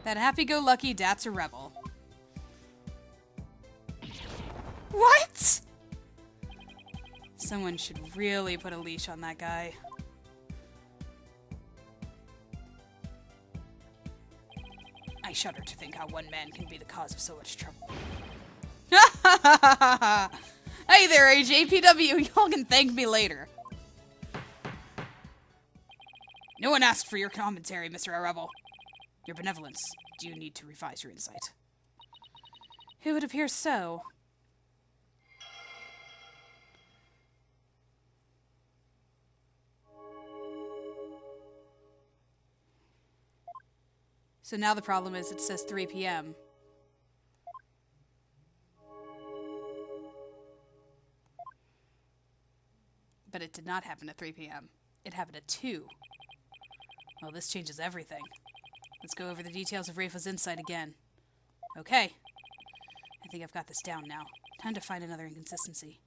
That happy-go-lucky Dat's a rebel. What?! Someone should really put a leash on that guy. I shudder to think how one man can be the cause of so much trouble. Hey there, AJPW, y'all can thank me later. No one asked for your commentary, Mr. Rebel. Your benevolence. Do you need to revise your insight? It would appear so. So now the problem is it says 3 p.m. But it did not happen at 3 p.m. It happened at 2. Well, this changes everything. Let's go over the details of Rafa's insight again. Okay. I think I've got this down now. Time to find another inconsistency.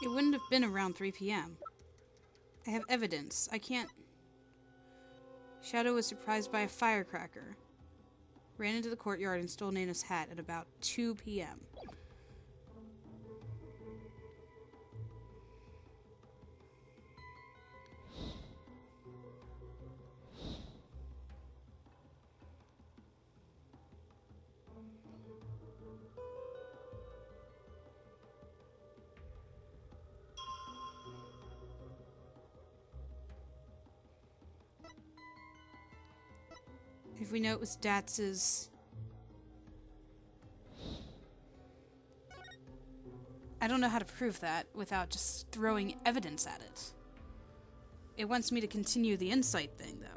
It wouldn't have been around 3 p.m. I have evidence. I can't... Shadow was surprised by a firecracker. Ran into the courtyard and stole Nana's hat at about 2 p.m. If we know it was Datz's... I don't know how to prove that without just throwing evidence at it. It wants me to continue the insight thing, though.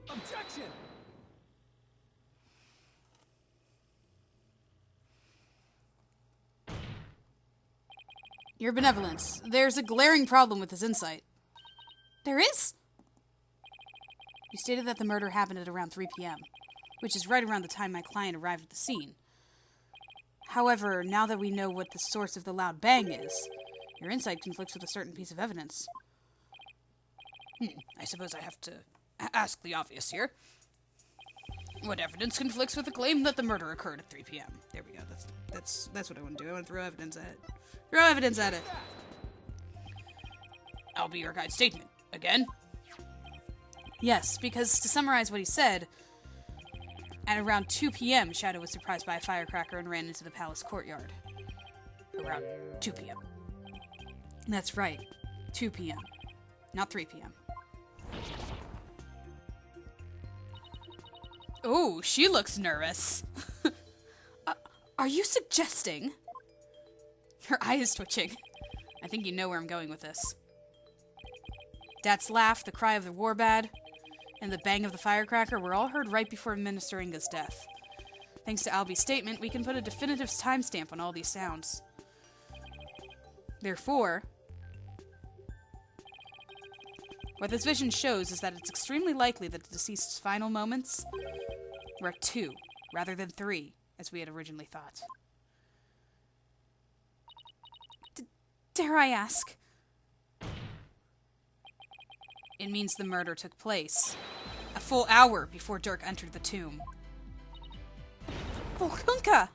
Objection! Your benevolence. There's a glaring problem with this insight. There is? You stated that the murder happened at around 3 p.m., which is right around the time my client arrived at the scene. However, now that we know what the source of the loud bang is, your insight conflicts with a certain piece of evidence. I suppose I have to ask the obvious here. What evidence conflicts with the claim that the murder occurred at 3 p.m.? There we go. That's what I want to do. I want to throw evidence at it. Throw evidence at it. I'll be your guide's statement. Again? Yes, because to summarize what he said, at around 2 p.m., Shadow was surprised by a firecracker and ran into the palace courtyard. Around 2 p.m. That's right. 2 p.m. Not 3 p.m. Oh, she looks nervous. Are you suggesting... Her eye is twitching. I think you know where I'm going with this. Dad's laugh, the cry of the warbad, and the bang of the firecracker were all heard right before Minister Inga's death. Thanks to Albie's statement, we can put a definitive timestamp on all these sounds. Therefore, what this vision shows is that it's extremely likely that the deceased's final moments were at 2, rather than 3, as we had originally thought. Dare I ask? It means the murder took place a full hour before Dirk entered the tomb. Volkunka!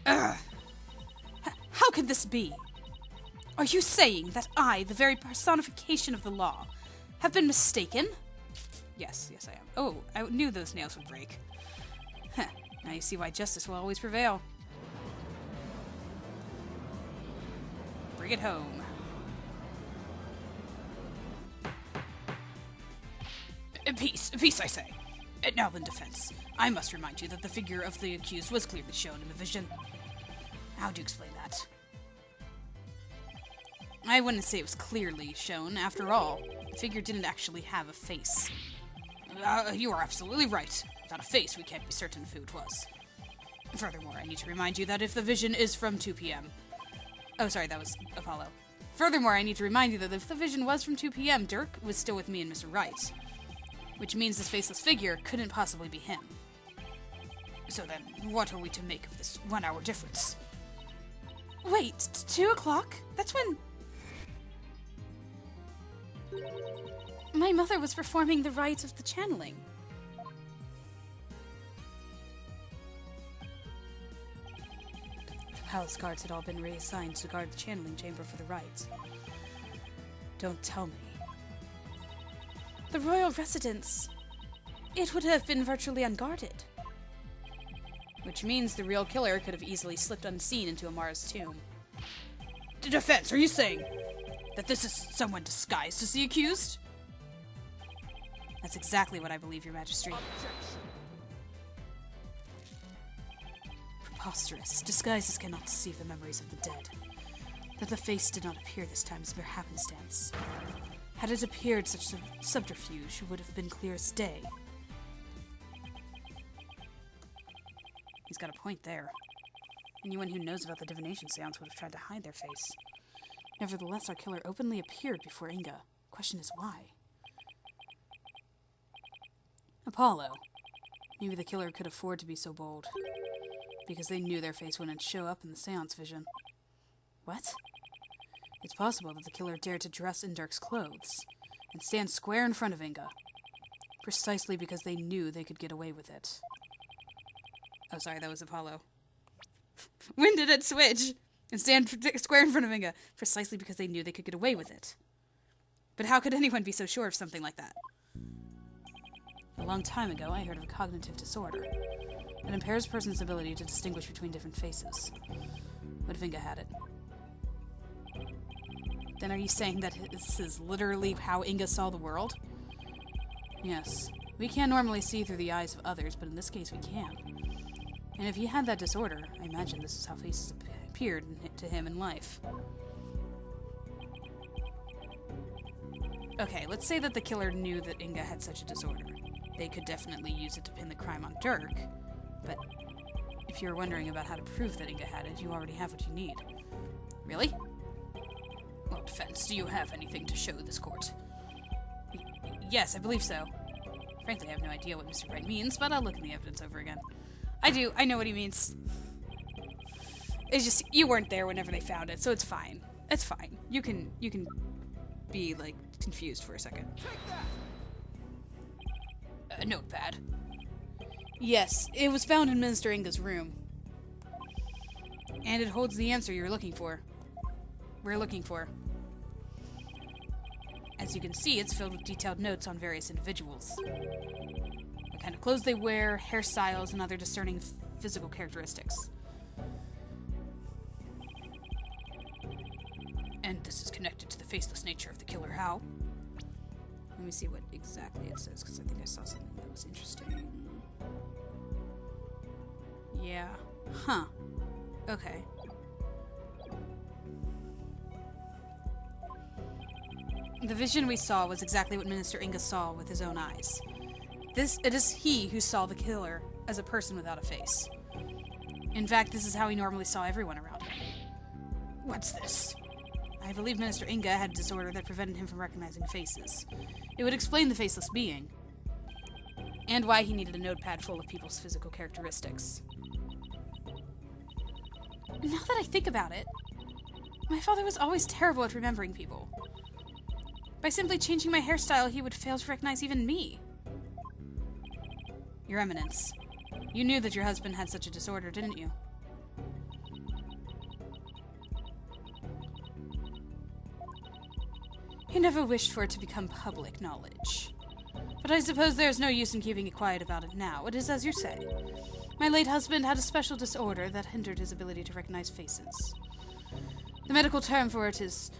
Ugh! How could this be? Are you saying that I, the very personification of the law, have been mistaken? Yes, I am. Oh, I knew those nails would break. Now you see why justice will always prevail. Bring it home. Peace, I say. Now in defense, I must remind you that the figure of the accused was clearly shown in the vision. How do you explain that? I wouldn't say it was clearly shown. After all, the figure didn't actually have a face. You are absolutely right. Without a face, we can't be certain of who it was. Furthermore, I need to remind you that if the vision is from 2 p.m. Oh, sorry, that was Apollo. Furthermore, I need to remind you that if the vision was from 2 p.m., Dirk was still with me and Mr. Wright. Which means this faceless figure couldn't possibly be him. So then, what are we to make of this 1 hour difference? Wait, 2 o'clock? That's when... My mother was performing the rite of the channeling. The palace guards had all been reassigned to guard the channeling chamber for the rite. Don't tell me. The royal residence. It would have been virtually unguarded. Which means the real killer could have easily slipped unseen into Amara's tomb. Defense, are you saying that this is someone disguised as the accused? That's exactly what I believe, Your Majesty. Preposterous. Disguises cannot deceive the memories of the dead. That the face did not appear this time is mere happenstance. Had it appeared, such a subterfuge would have been clear as day. He's got a point there. Anyone who knows about the divination seance would have tried to hide their face. Nevertheless, our killer openly appeared before Inga. Question is why? Apollo. Maybe the killer could afford to be so bold. Because they knew their face wouldn't show up in the seance vision. What? It's possible that the killer dared to dress in Dirk's clothes and stand square in front of Inga. Precisely because they knew they could get away with it. Oh, sorry, that was Apollo. When did it switch? And stand square in front of Inga, precisely because they knew they could get away with it. But how could anyone be so sure of something like that? A long time ago, I heard of a cognitive disorder that impairs a person's ability to distinguish between different faces. What if Inga had it? Then are you saying that this is literally how Inga saw the world? Yes. We can't normally see through the eyes of others, but in this case we can. And if he had that disorder, I imagine this is how faces appeared to him in life. Okay, let's say that the killer knew that Inga had such a disorder. They could definitely use it to pin the crime on Dirk, but if you're wondering about how to prove that Inga had it, you already have what you need. Really? Well, defense, do you have anything to show this court? Yes, I believe so. Frankly, I have no idea what Mr. Wright means, but I'll look in the evidence over again. I do. I know what he means. It's just, you weren't there whenever they found it, so it's fine. It's fine. You can be, like, confused for a second. Take that! A notepad. Yes, it was found in Minister Inga's room. And it holds the answer you're looking for. We're looking for. As you can see, it's filled with detailed notes on various individuals. What kind of clothes they wear, hairstyles, and other discerning physical characteristics. And this is connected to the faceless nature of the killer. How? Let me see what exactly it says, because I think I saw something that was interesting. Yeah. Huh. Okay. The vision we saw was exactly what Minister Inga saw with his own eyes. It is he who saw the killer as a person without a face. In fact, this is how he normally saw everyone around him. What's this? I believe Minister Inga had a disorder that prevented him from recognizing faces. It would explain the faceless being. And why he needed a notepad full of people's physical characteristics. Now that I think about it, my father was always terrible at remembering people. By simply changing my hairstyle, he would fail to recognize even me. Your Eminence, you knew that your husband had such a disorder, didn't you? He never wished for it to become public knowledge. But I suppose there's no use in keeping it quiet about it now. It is as you say. My late husband had a special disorder that hindered his ability to recognize faces. The medical term for it is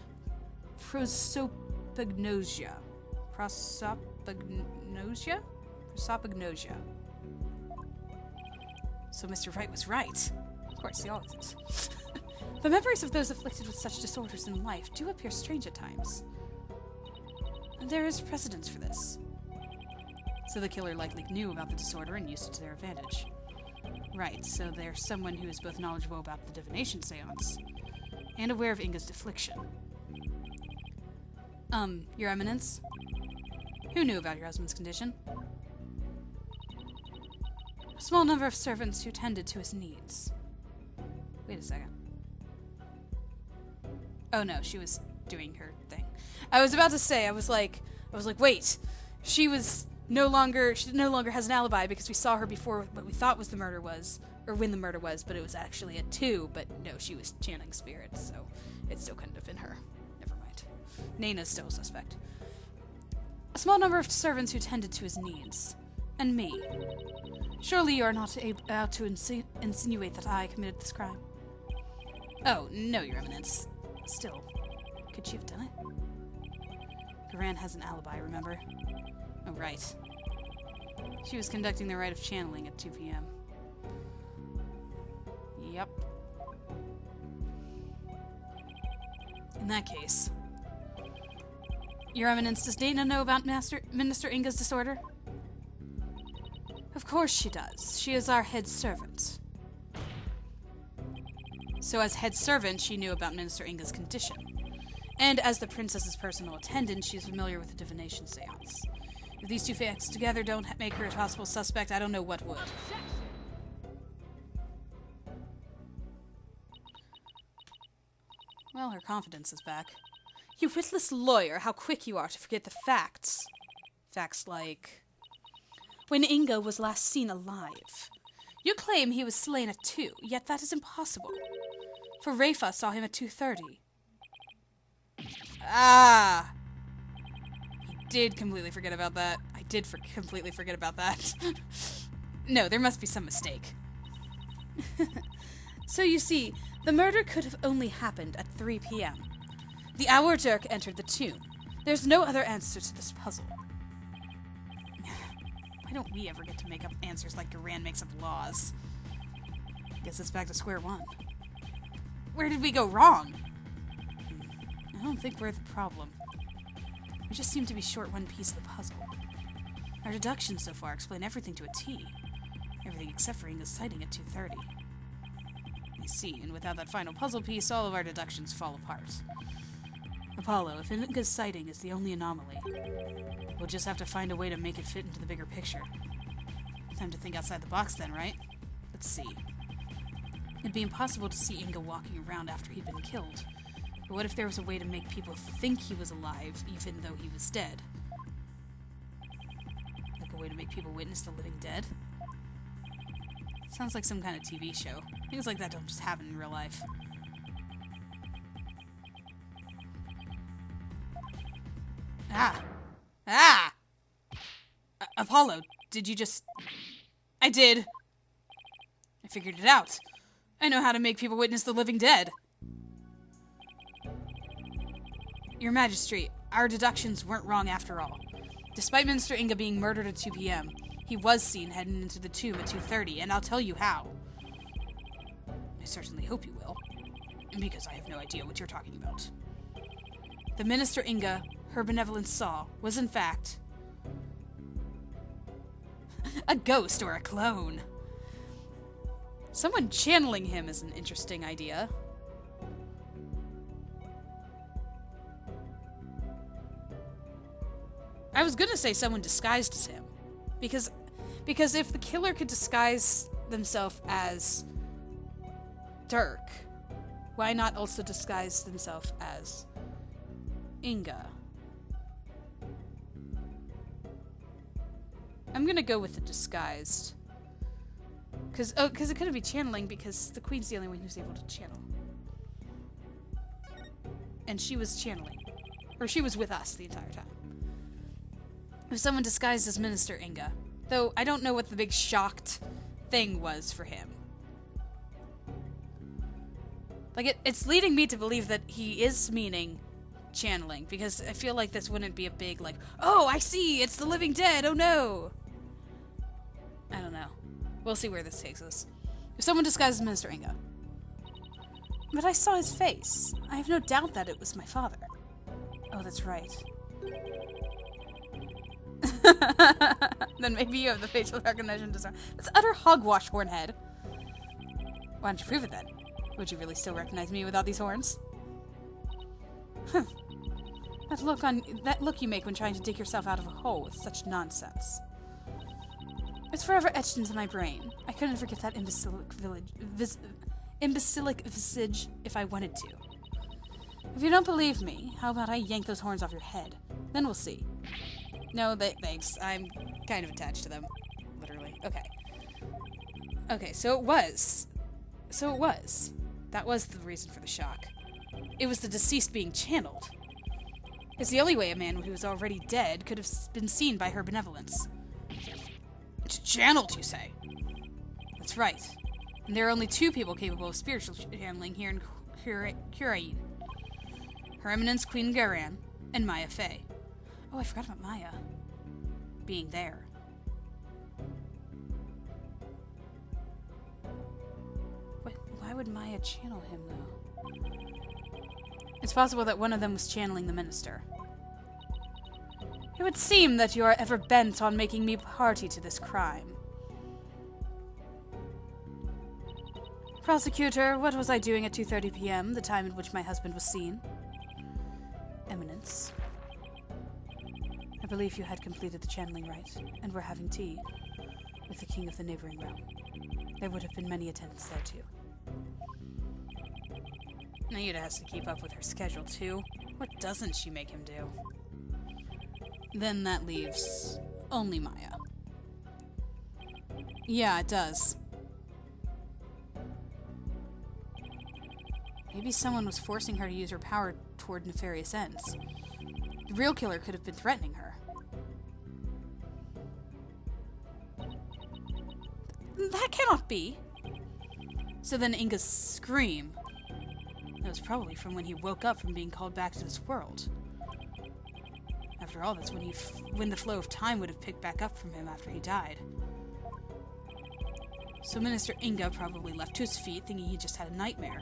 prosopagnosia. Prosopagnosia? Prosopagnosia. So Mr. Wright was right. Of course, he always is. The memories of those afflicted with such disorders in life do appear strange at times. And there is precedence for this. So the killer likely knew about the disorder and used it to their advantage. Right, so there's someone who is both knowledgeable about the divination seance and aware of Inga's affliction. Your Eminence? Who knew about your husband's condition? A small number of servants who tended to his needs. Wait a second. Oh no, she was doing her thing. I was about to say, I was like, wait, she no longer has an alibi because we saw her before what we thought was the murder was, or when the murder was, but it was actually at 2, but no, she was channeling spirits, so it still couldn't have been her. Never mind. Naina's still a suspect. A small number of servants who tended to his needs. And me. Surely you are not about to insinuate that I committed this crime? Oh, no, Your Eminence. Still, could she have done it? Garan has an alibi, remember? Oh, right. She was conducting the rite of channeling at 2 p.m. Yep. In that case... Your Eminence, does Dana know about Minister Inga's disorder? Of course she does. She is our head servant. So as head servant, she knew about Minister Inga's condition. And as the princess's personal attendant, she is familiar with the divination seance. If these two facts together don't make her a possible suspect, I don't know what would. Well, her confidence is back. You witless lawyer, how quick you are to forget the facts. Facts like... when Inga was last seen alive. You claim he was slain at 2, yet that is impossible. For Rafa saw him at 2:30. Ah! He did completely forget about that. I did completely forget about that. No, there must be some mistake. So you see, the murder could have only happened at 3 p.m. The hour Dirk entered the tomb. There's no other answer to this puzzle. Why don't we ever get to make up answers like Garan makes up laws? Guess it's back to square one. Where did we go wrong? I don't think we're the problem. We just seem to be short one piece of the puzzle. Our deductions so far explain everything to a T. Everything except for Inga's sighting at 2:30. I see, and without that final puzzle piece, all of our deductions fall apart. Apollo, if Inga's sighting is the only anomaly, we'll just have to find a way to make it fit into the bigger picture. Time to think outside the box then, right? Let's see. It'd be impossible to see Inga walking around after he'd been killed. But what if there was a way to make people think he was alive, even though he was dead? Like a way to make people witness the living dead? Sounds like some kind of TV show. Things like that don't just happen in real life. Apollo, did you just... I did. I figured it out. I know how to make people witness the living dead. Your Majesty, our deductions weren't wrong after all. Despite Minister Inga being murdered at 2 p.m., he was seen heading into the tomb at 2:30, and I'll tell you how. I certainly hope you will, because I have no idea what you're talking about. The Minister Inga, her benevolence saw, was in fact... a ghost or a clone. Someone channeling him is an interesting idea. I was gonna say someone disguised as him. Because if the killer could disguise themselves as Dirk, why not also disguise themselves as Inga? I'm gonna go with the disguised. Because it couldn't be channeling because the Queen's the only one who's able to channel. And she was channeling. Or she was with us the entire time. If someone disguised as Minister Inga. Though I don't know what the big shocked thing was for him. Like, it's leading me to believe that he is meaning channeling. Because I feel like this wouldn't be a big, like, oh, I see, it's the living dead, oh no. I don't know. We'll see where this takes us. If someone disguises Minister Inga. But I saw his face. I have no doubt that it was my father. Oh, that's right. Then maybe you have the facial recognition design. That's utter hogwash, Hornhead. Why don't you prove it then? Would you really still recognize me without these horns? Huh. That look you make when trying to dig yourself out of a hole is such nonsense. It's forever etched into my brain. I couldn't forget that imbecilic visage if I wanted to. If you don't believe me, how about I yank those horns off your head? Then we'll see. No, thanks. I'm kind of attached to them. Literally. Okay. Okay, so it was. That was the reason for the shock. It was the deceased being channeled. It's the only way a man who was already dead could have been seen by her benevolence. Channeled, you say? That's right. And there are only 2 people capable of spiritual channeling here in Curain. Her Eminence Queen Garan and Maya Fey. Oh, I forgot about Maya being there. Why would Maya channel him, though? It's possible that one of them was channeling the minister. It would seem that you are ever bent on making me party to this crime. Prosecutor, what was I doing at 2:30 p.m., the time at which my husband was seen? Eminence. I believe you had completed the channeling rite, and were having tea with the king of the neighboring realm. There would have been many attendants there, too. Nayuta has to keep up with her schedule, too. What doesn't she make him do? Then that leaves only Maya. Yeah, it does. Maybe someone was forcing her to use her power toward nefarious ends. The real killer could have been threatening her. That cannot be! So then Inga's scream. That was probably from when he woke up from being called back to this world. After all, that's when the flow of time would have picked back up from him after he died. So Minister Inga probably left to his feet, thinking he just had a nightmare.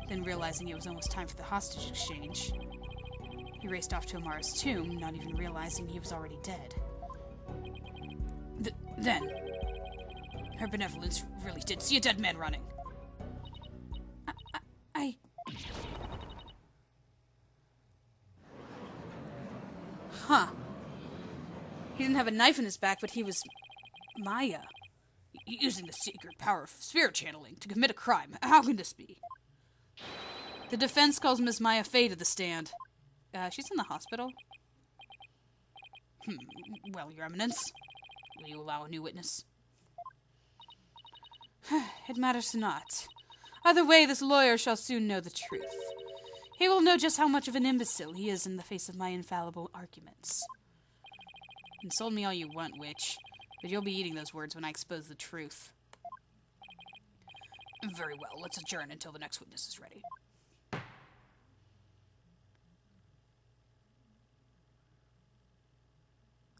Then realizing it was almost time for the hostage exchange, he raced off to Amara's tomb, not even realizing he was already dead. Then, her benevolence really did see a dead man running. Huh. He didn't have a knife in his back, but he was Maya. Using the secret power of spirit channeling to commit a crime. How can this be? The defense calls Miss Maya Fey to the stand. She's in the hospital. Well, Your Eminence, will you allow a new witness? It matters not. Either way, this lawyer shall soon know the truth. He will know just how much of an imbecile he is in the face of my infallible arguments. Insult me all you want, witch, but you'll be eating those words when I expose the truth. Very well, let's adjourn until the next witness is ready.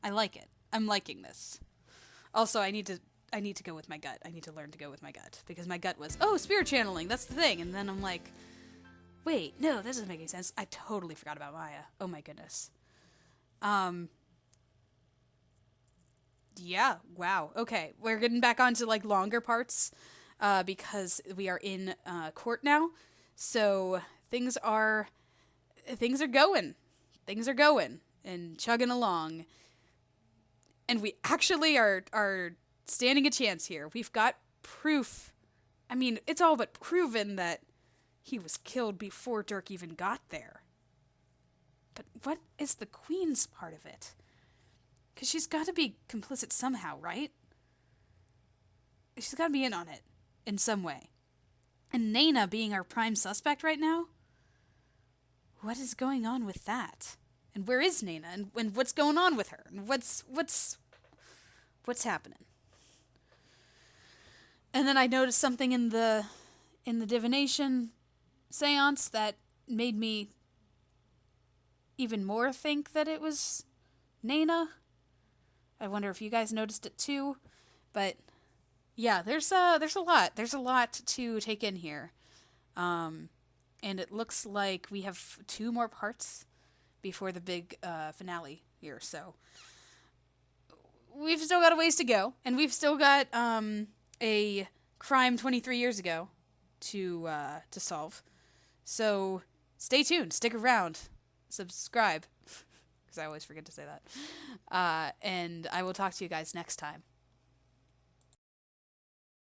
I like it. I'm liking this. Also, I need to go with my gut. I need to learn to go with my gut. Because my gut was, oh, spirit channeling, that's the thing. And then I'm like, wait, no, this doesn't make any sense. I totally forgot about Maya. Oh my goodness. Yeah, wow. Okay, we're getting back onto like longer parts because we are in court now. So things are going. Things are going and chugging along. And we actually are standing a chance here. We've got proof. I mean, it's all but proven that he was killed before Dirk even got there. But what is the Queen's part of it? Because she's got to be complicit somehow, right? She's got to be in on it in some way. And Nayna being our prime suspect right now? What is going on with that? And where is Nayna? And what's going on with her? And what's happening? And then I noticed something in the divination seance that made me even more think that it was Nayna. I wonder if you guys noticed it too. But yeah, there's a lot. There's a lot to take in here. And it looks like we have 2 more parts before the big finale here. So we've still got a ways to go, and we've still got a crime 23 years ago to solve. So stay tuned, stick around, subscribe, because I always forget to say that. And I will talk to you guys next time.